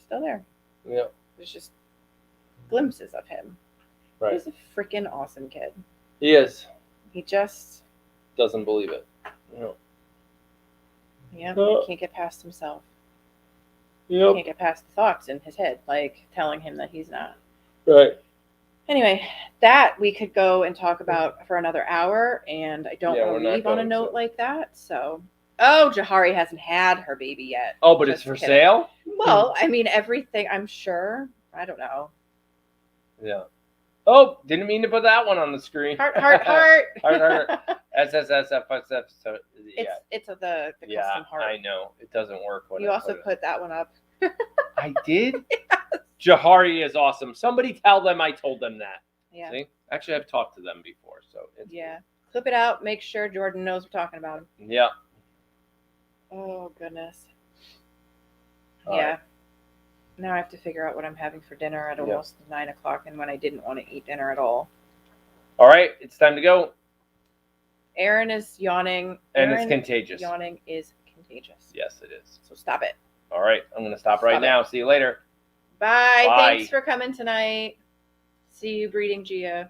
Still there. Yeah. There's just glimpses of him. Right. He's a freaking awesome kid. He is. He just doesn't believe it. No. Yeah, he can't get past himself. Yep. He can't get past the thoughts in his head, like telling him that he's not. Right. Anyway, that we could go and talk about for another hour, and I don't want to leave on a note like that. So, Johari hasn't had her baby yet. Oh, but it's for sale? Well, I mean, everything, I'm sure. I don't know. Yeah. Oh, didn't mean to put that one on the screen. Heart. SSSFSF. So, yeah. It's the custom heart. I know. It doesn't work when you also put that one up. I did? Yes. Johari is awesome. Somebody tell them I told them that. Yeah. See? Actually, I've talked to them before, so yeah. Clip it out. Make sure Jordan knows we're talking about him. Yeah. Oh, goodness. All yeah. Right. Now I have to figure out what I'm having for dinner at almost 9 o'clock and when I didn't want to eat dinner at all. All right. It's time to go. Aaron is yawning. And it's contagious. Yawning is contagious. Yes, it is. So stop it. All right. I'm going to stop right now. See you later. Bye. Thanks for coming tonight. See you breeding Gia.